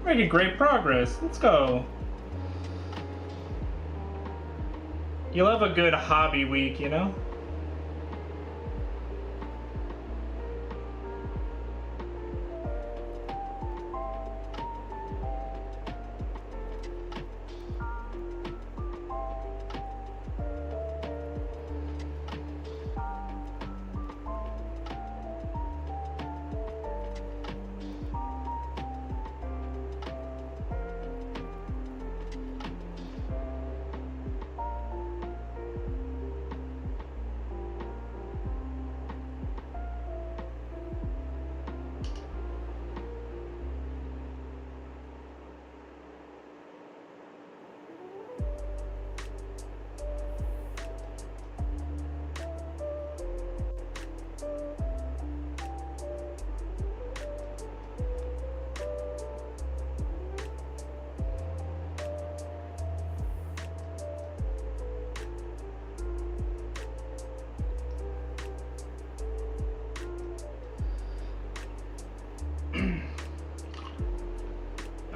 Making great progress. Let's go. You'll have a good hobby week, you know?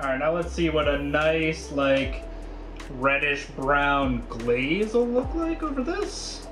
Alright, now let's see what a nice, like, reddish brown glaze will look like over this.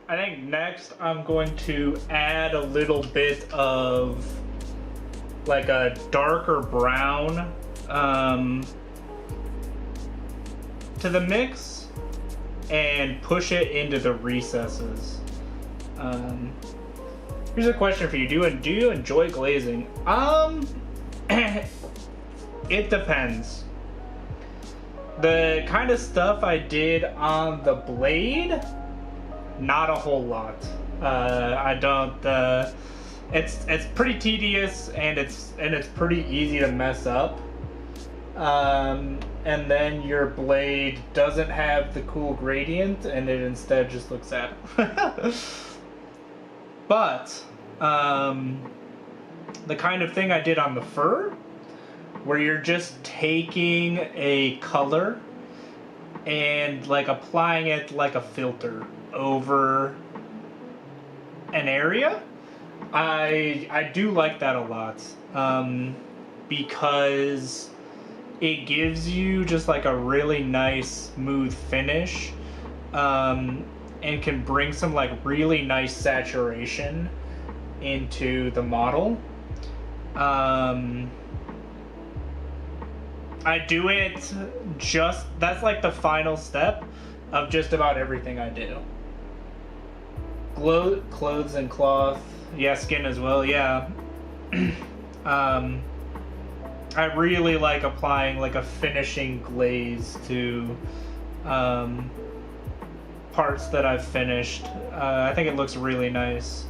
I think next I'm going to add a little bit of like a darker brown to the mix and push it into the recesses. Here's a question for you. Do you enjoy glazing? It depends. The kind of stuff I did on the blade, not a whole lot. I don't. It's pretty tedious and it's pretty easy to mess up. And then your blade doesn't have the cool gradient, and it instead just looks sad. But the kind of thing I did on the fur, where you're just taking a color and like applying it like a filter over an area, I do like that a lot, because it gives you just like a really nice smooth finish, and can bring some like really nice saturation into the model. I do it that's like the final step of just about everything I do. Clothes and cloth, yeah, skin as well, yeah. I really like applying like a finishing glaze to parts that I've finished. I think it looks really nice.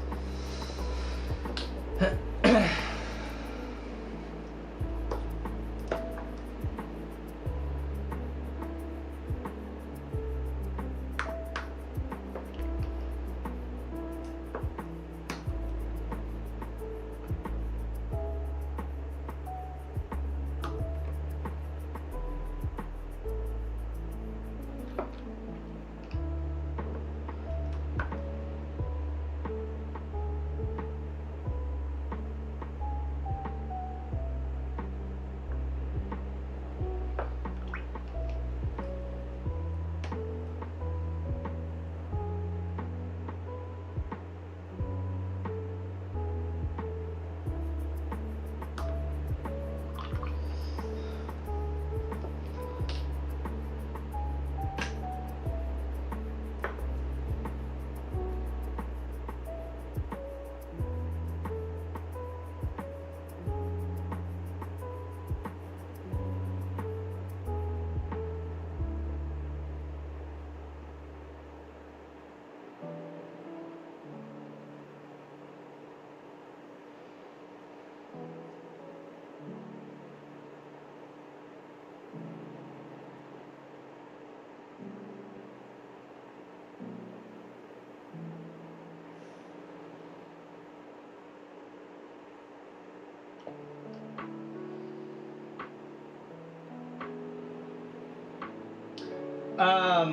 I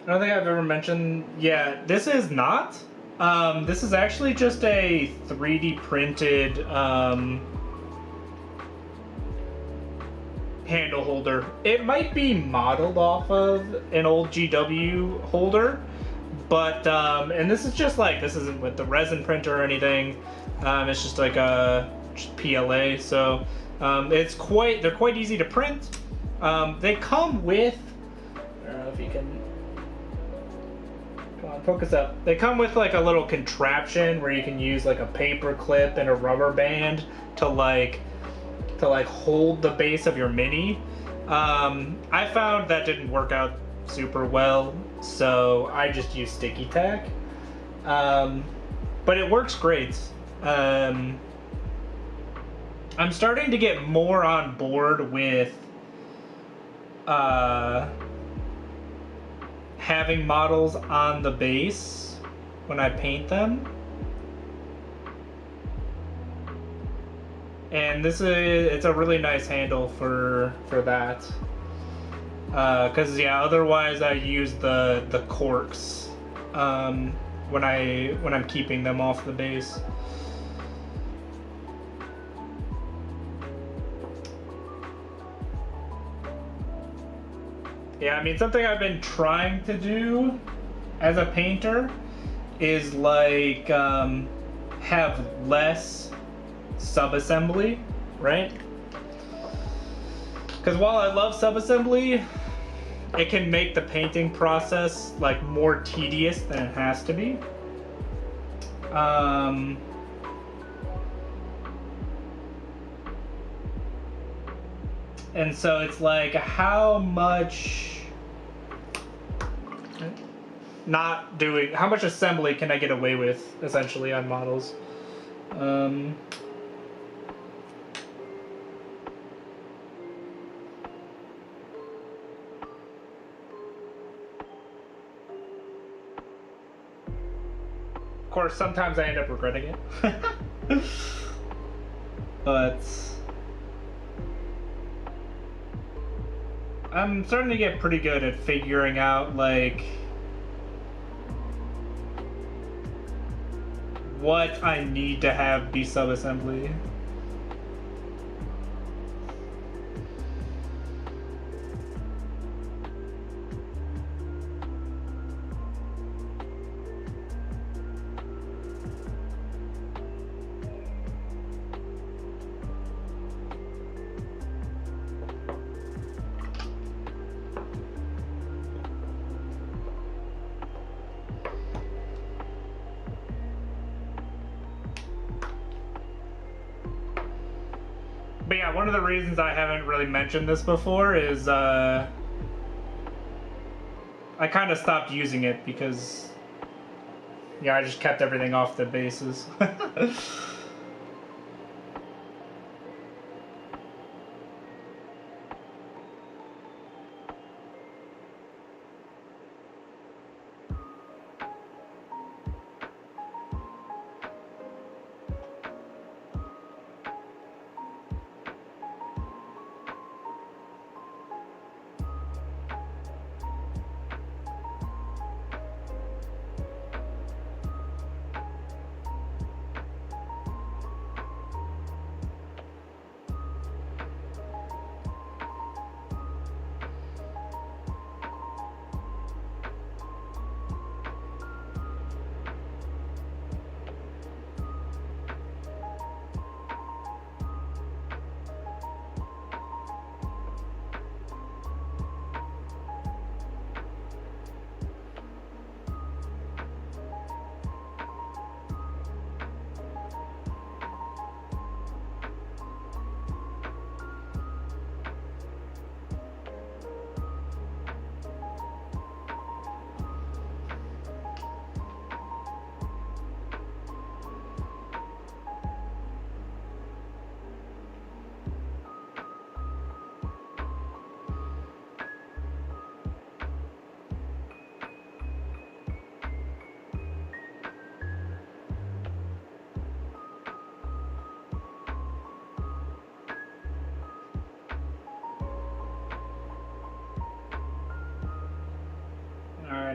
don't think I've ever mentioned. Yeah, this is not. This is actually just a 3D printed handle holder. It might be modeled off of an old GW holder, but and this is just like, this isn't with the resin printer or anything. It's just like a PLA, so they're quite easy to print. They come with, I don't know if you can, come on, focus up. They come with like a little contraption where you can use like a paper clip and a rubber band to like hold the base of your mini. I found that didn't work out super well, so I just use sticky tack. But it works great. I'm starting to get more on board with having models on the base when I paint them. And it's a really nice handle for that. Cause yeah, otherwise I use the corks when I'm keeping them off the base. Yeah, I mean, something I've been trying to do as a painter is like have less subassembly, right? Because while I love subassembly, it can make the painting process like more tedious than it has to be. And so it's like, how much how much assembly can I get away with essentially on models? Of course, sometimes I end up regretting it. But I'm starting to get pretty good at figuring out like what I need to have be subassembly. But yeah, one of the reasons I haven't really mentioned this before is I kind of stopped using it because, yeah, I just kept everything off the bases.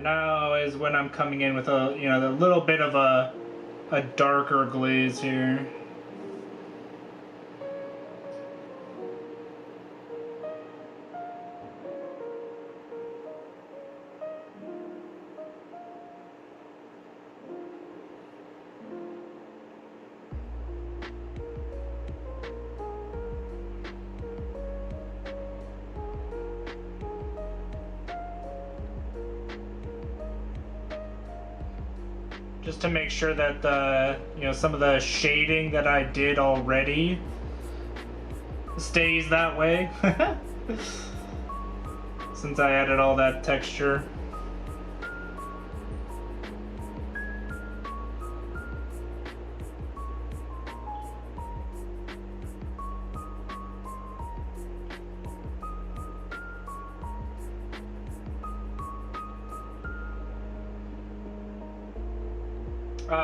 Alright, now is when I'm coming in with a, you know, a little bit of a darker glaze here. Just to make sure that the, you know, some of the shading that I did already stays that way. Since I added all that texture.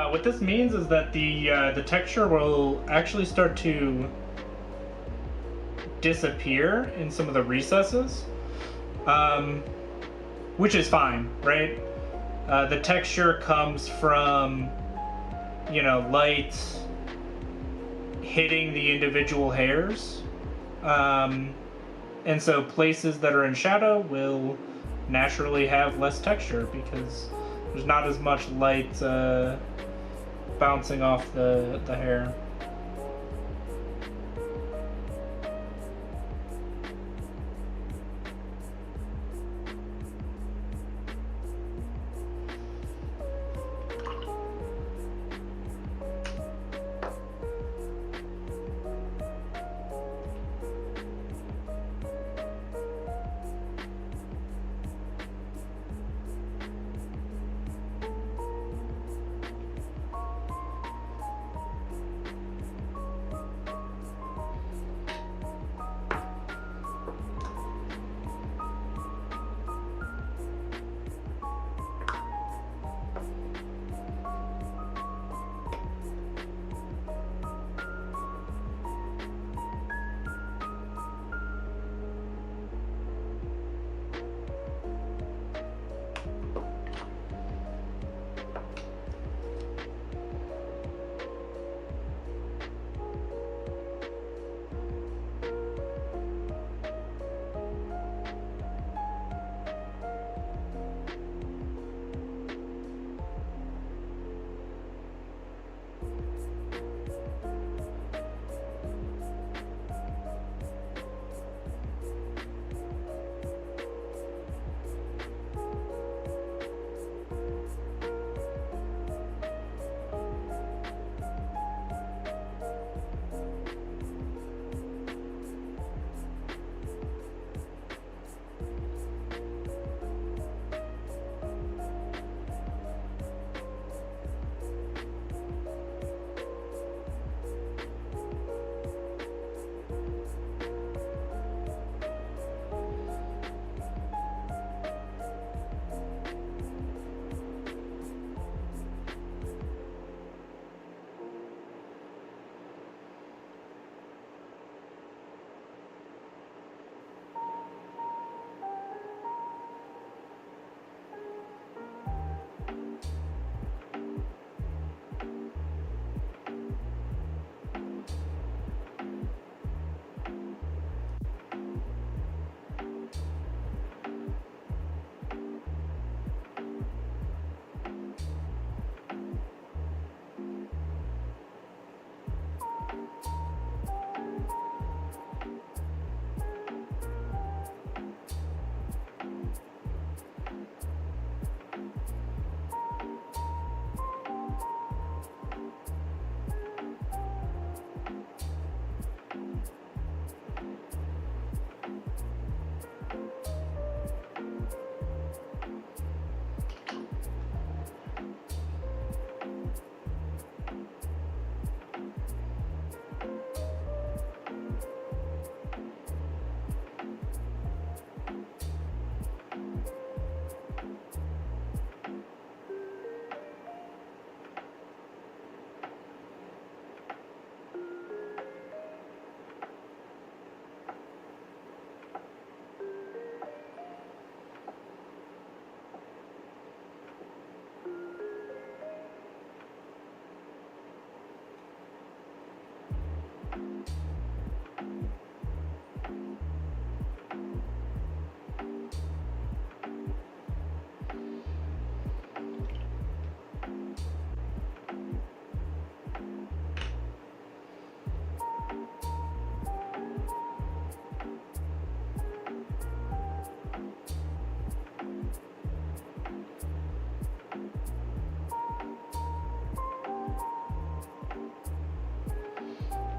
What this means is that the texture will actually start to disappear in some of the recesses, which is fine, right? The texture comes from, you know, light hitting the individual hairs, and so places that are in shadow will naturally have less texture because there's not as much light bouncing off the hair.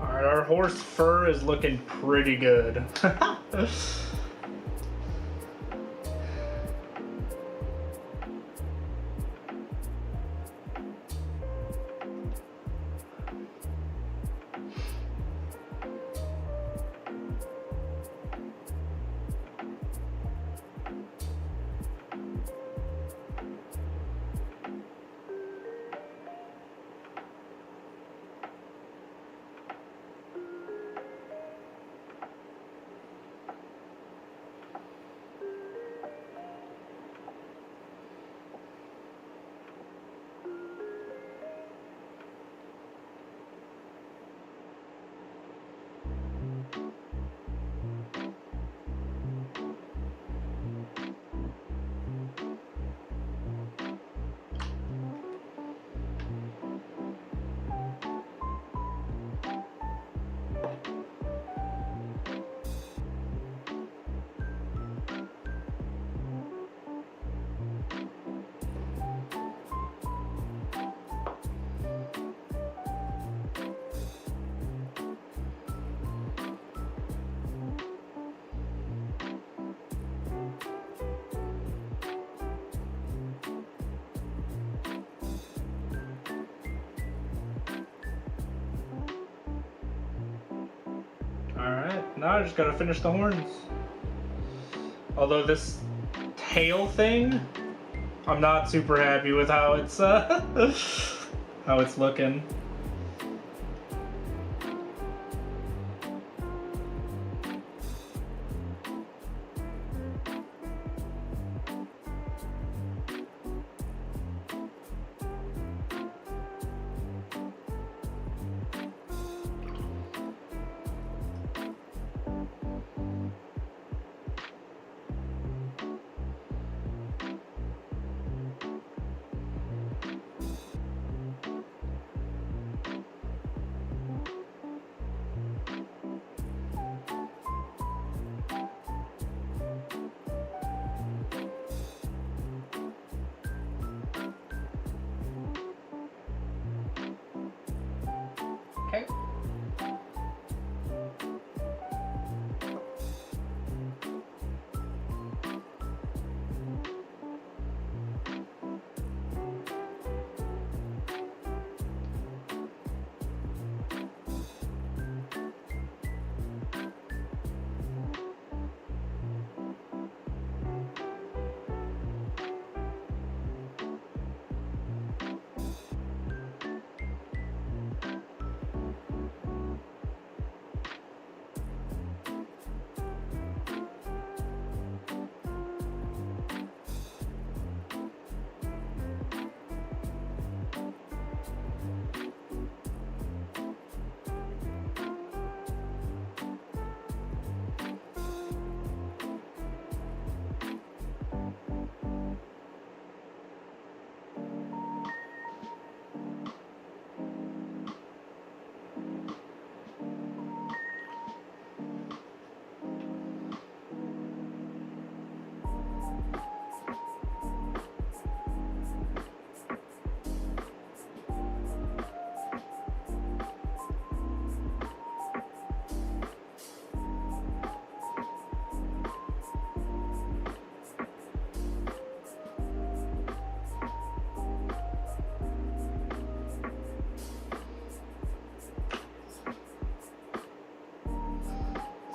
Alright, our horse fur is looking pretty good. Alright, now I just gotta finish the horns. Although this tail thing, I'm not super happy with how it's how it's looking. Okay.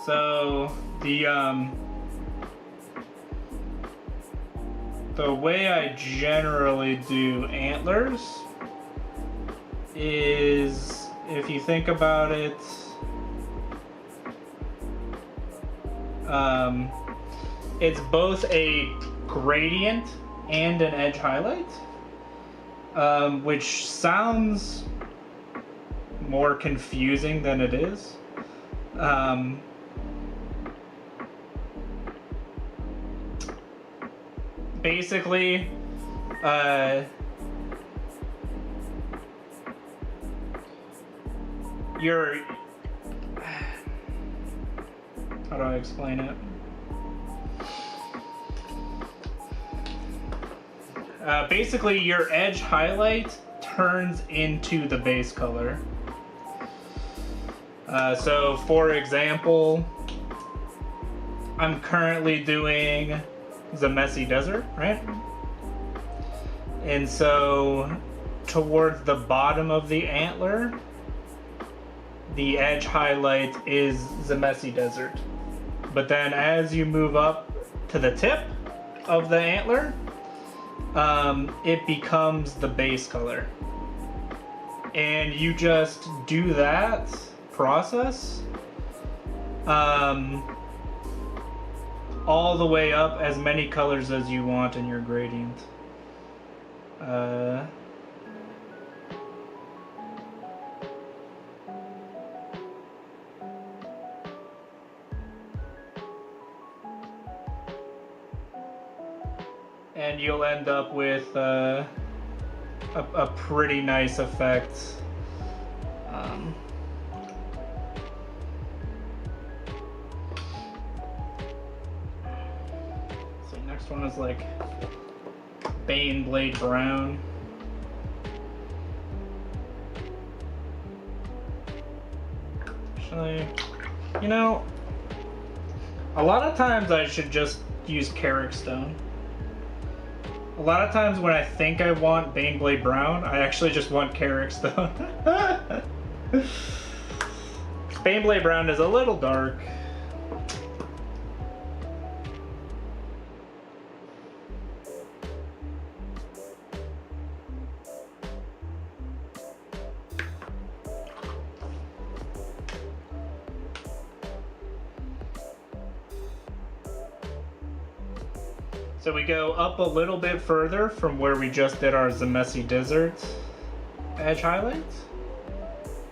So the way I generally do antlers is, if you think about it, it's both a gradient and an edge highlight, which sounds more confusing than it is. Basically, how do I explain it? Basically, your edge highlight turns into the base color. So for example, I'm currently doing the Messy Desert, right? And so towards the bottom of the antler, the edge highlight is the Messy Desert. But then as you move up to the tip of the antler, it becomes the base color. And you just do that process all the way up, as many colors as you want in your gradient. And you'll end up with a pretty nice effect. So next one is like Baneblade Brown. Actually, you know, a lot of times I should just use Carrick Stone. A lot of times when I think I want Baneblade Brown, I actually just want Carrick Stone. Baneblade Brown is a little dark. So we go up a little bit further from where we just did our The Messy Desert edge highlights.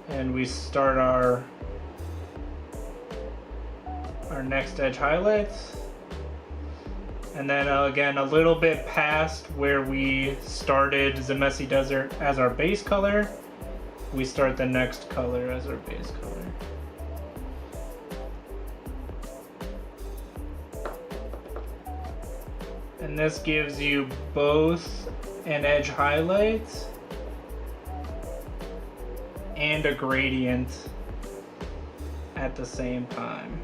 And we start our next edge highlights. And then again, a little bit past where we started The Messy Desert as our base color, we start the next color as our base color. And this gives you both an edge highlight and a gradient at the same time.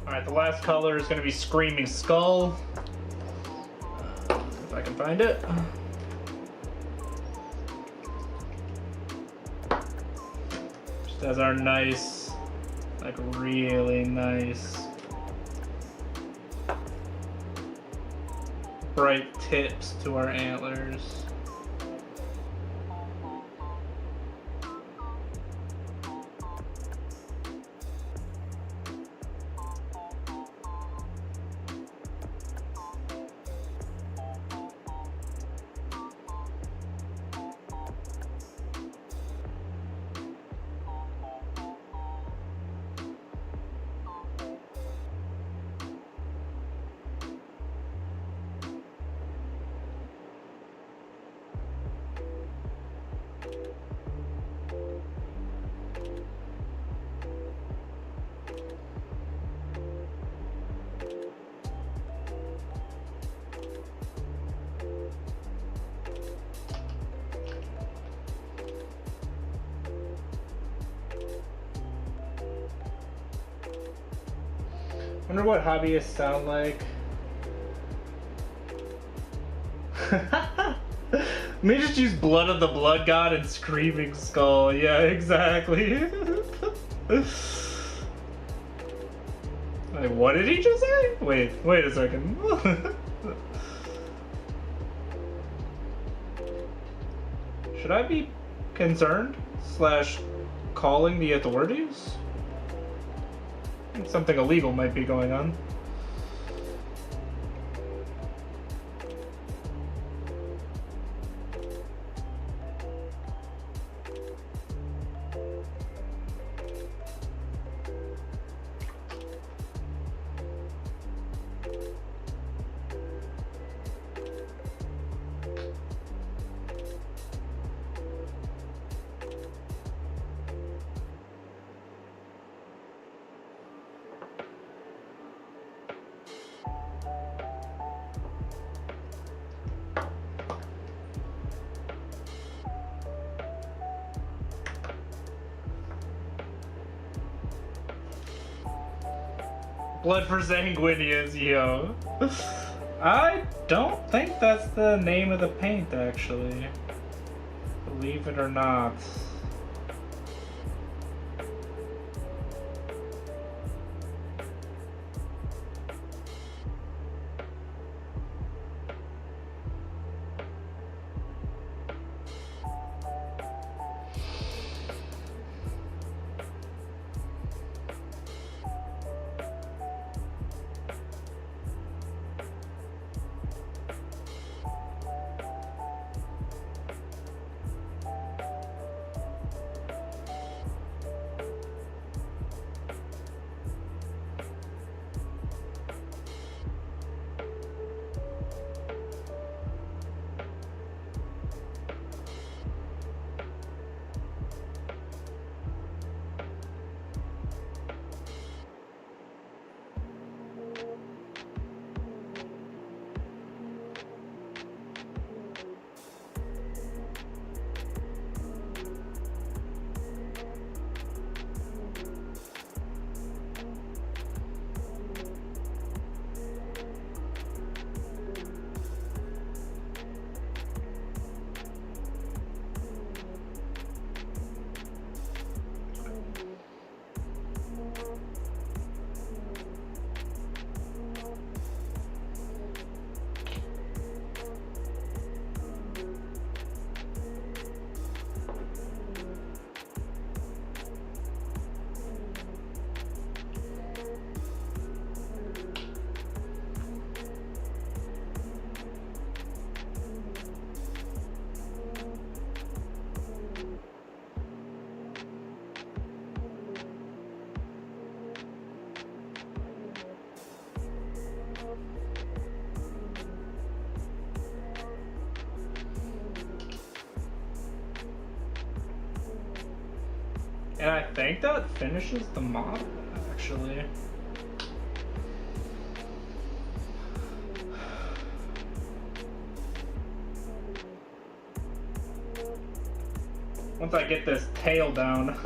Alright, the last color is going to be Screaming Skull. If I can find it. Just has our nice, like really nice, bright tips to our antlers. Wonder what hobbyists sound like. Let me just use Blood of the Blood God and Screaming Skull. Yeah, exactly. Wait, what did he just say? Wait a second. Should I be concerned / calling the authorities? I think something illegal might be going on. Blood for Sanguinius, yo. I don't think that's the name of the paint, actually. Believe it or not. And I think that finishes the model, actually. Once I get this tail down.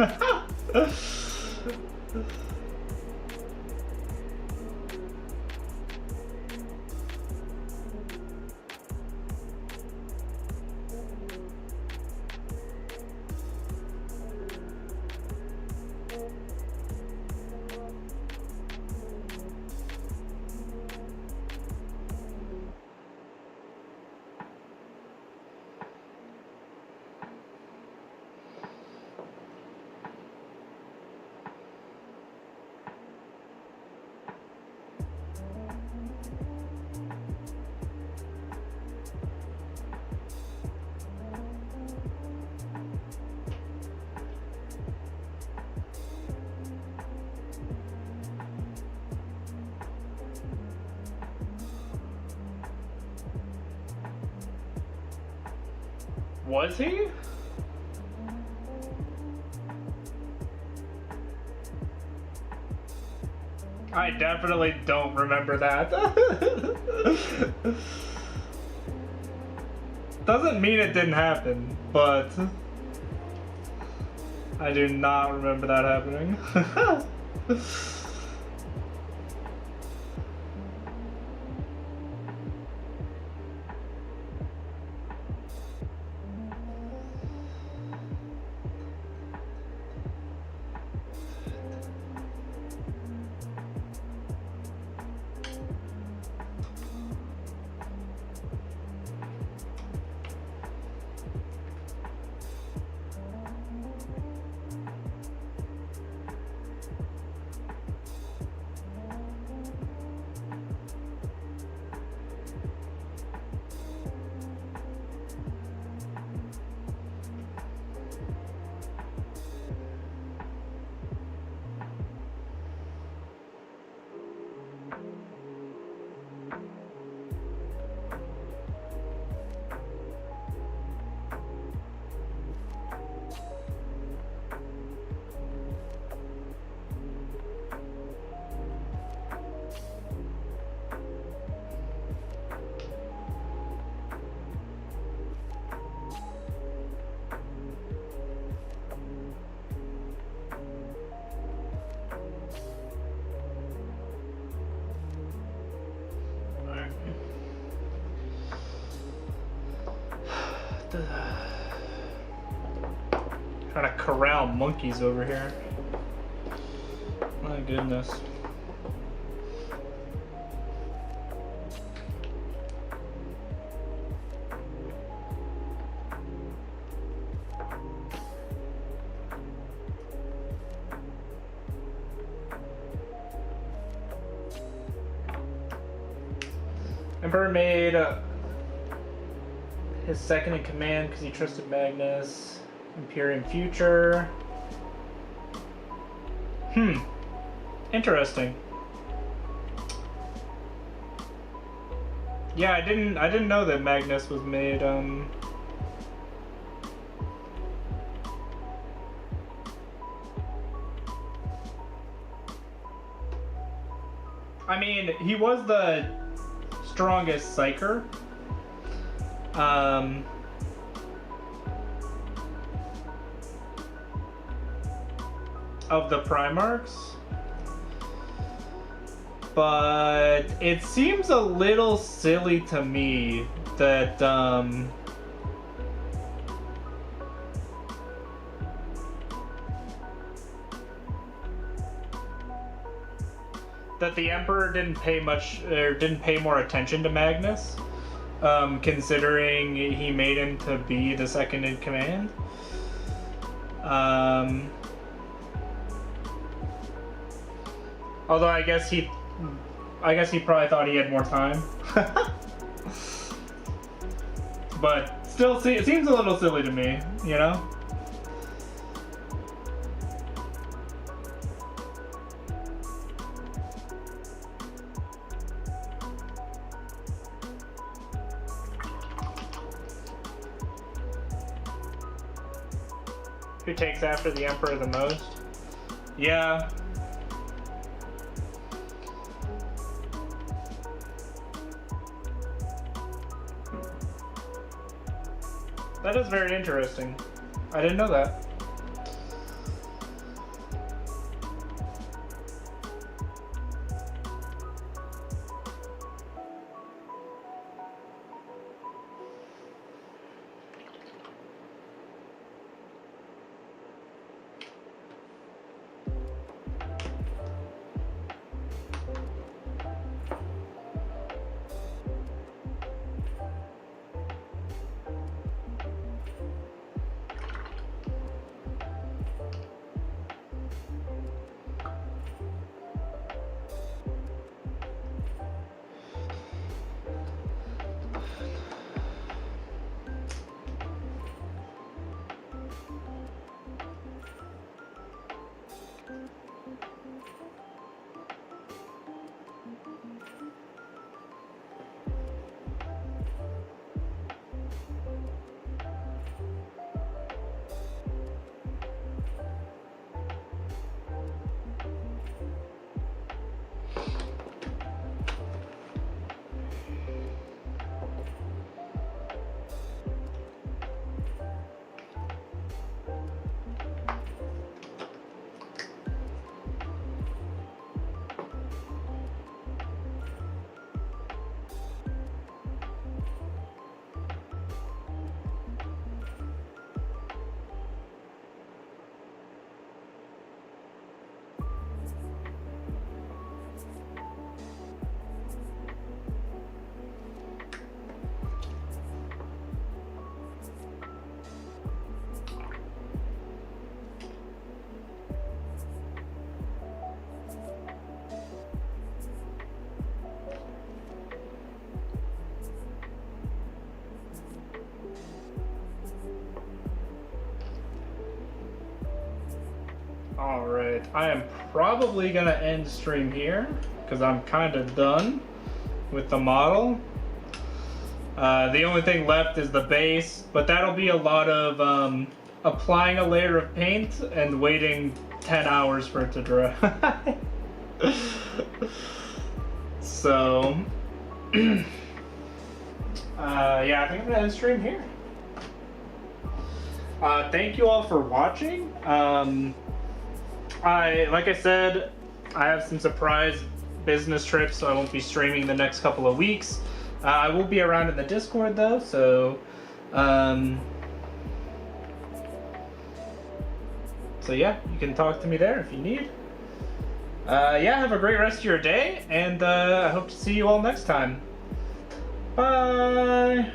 Was he? I definitely don't remember that. Doesn't mean it didn't happen, but I do not remember that happening. Trying to corral monkeys over here. My goodness. Emperor made his second in command because he trusted Magnus. Imperium future. Interesting. Yeah, I didn't know that Magnus was made I mean, he was the strongest psyker. Of the Primarchs, but it seems a little silly to me that that the Emperor didn't pay more attention to Magnus, considering he made him to be the second in command. Although I guess he probably thought he had more time. But still, it seems a little silly to me, you know? Who takes after the Emperor the most? Yeah. That is very interesting. I didn't know that. Alright, I am probably gonna end stream here because I'm kind of done with the model. The only thing left is the base, but that'll be a lot of applying a layer of paint and waiting 10 hours for it to dry. So, yeah, I think I'm gonna end stream here. Thank you all for watching. Like I said, I have some surprise business trips, so I won't be streaming the next couple of weeks. I will be around in the Discord though, so yeah, you can talk to me there if you need. Yeah, have a great rest of your day, and I hope to see you all next time. Bye!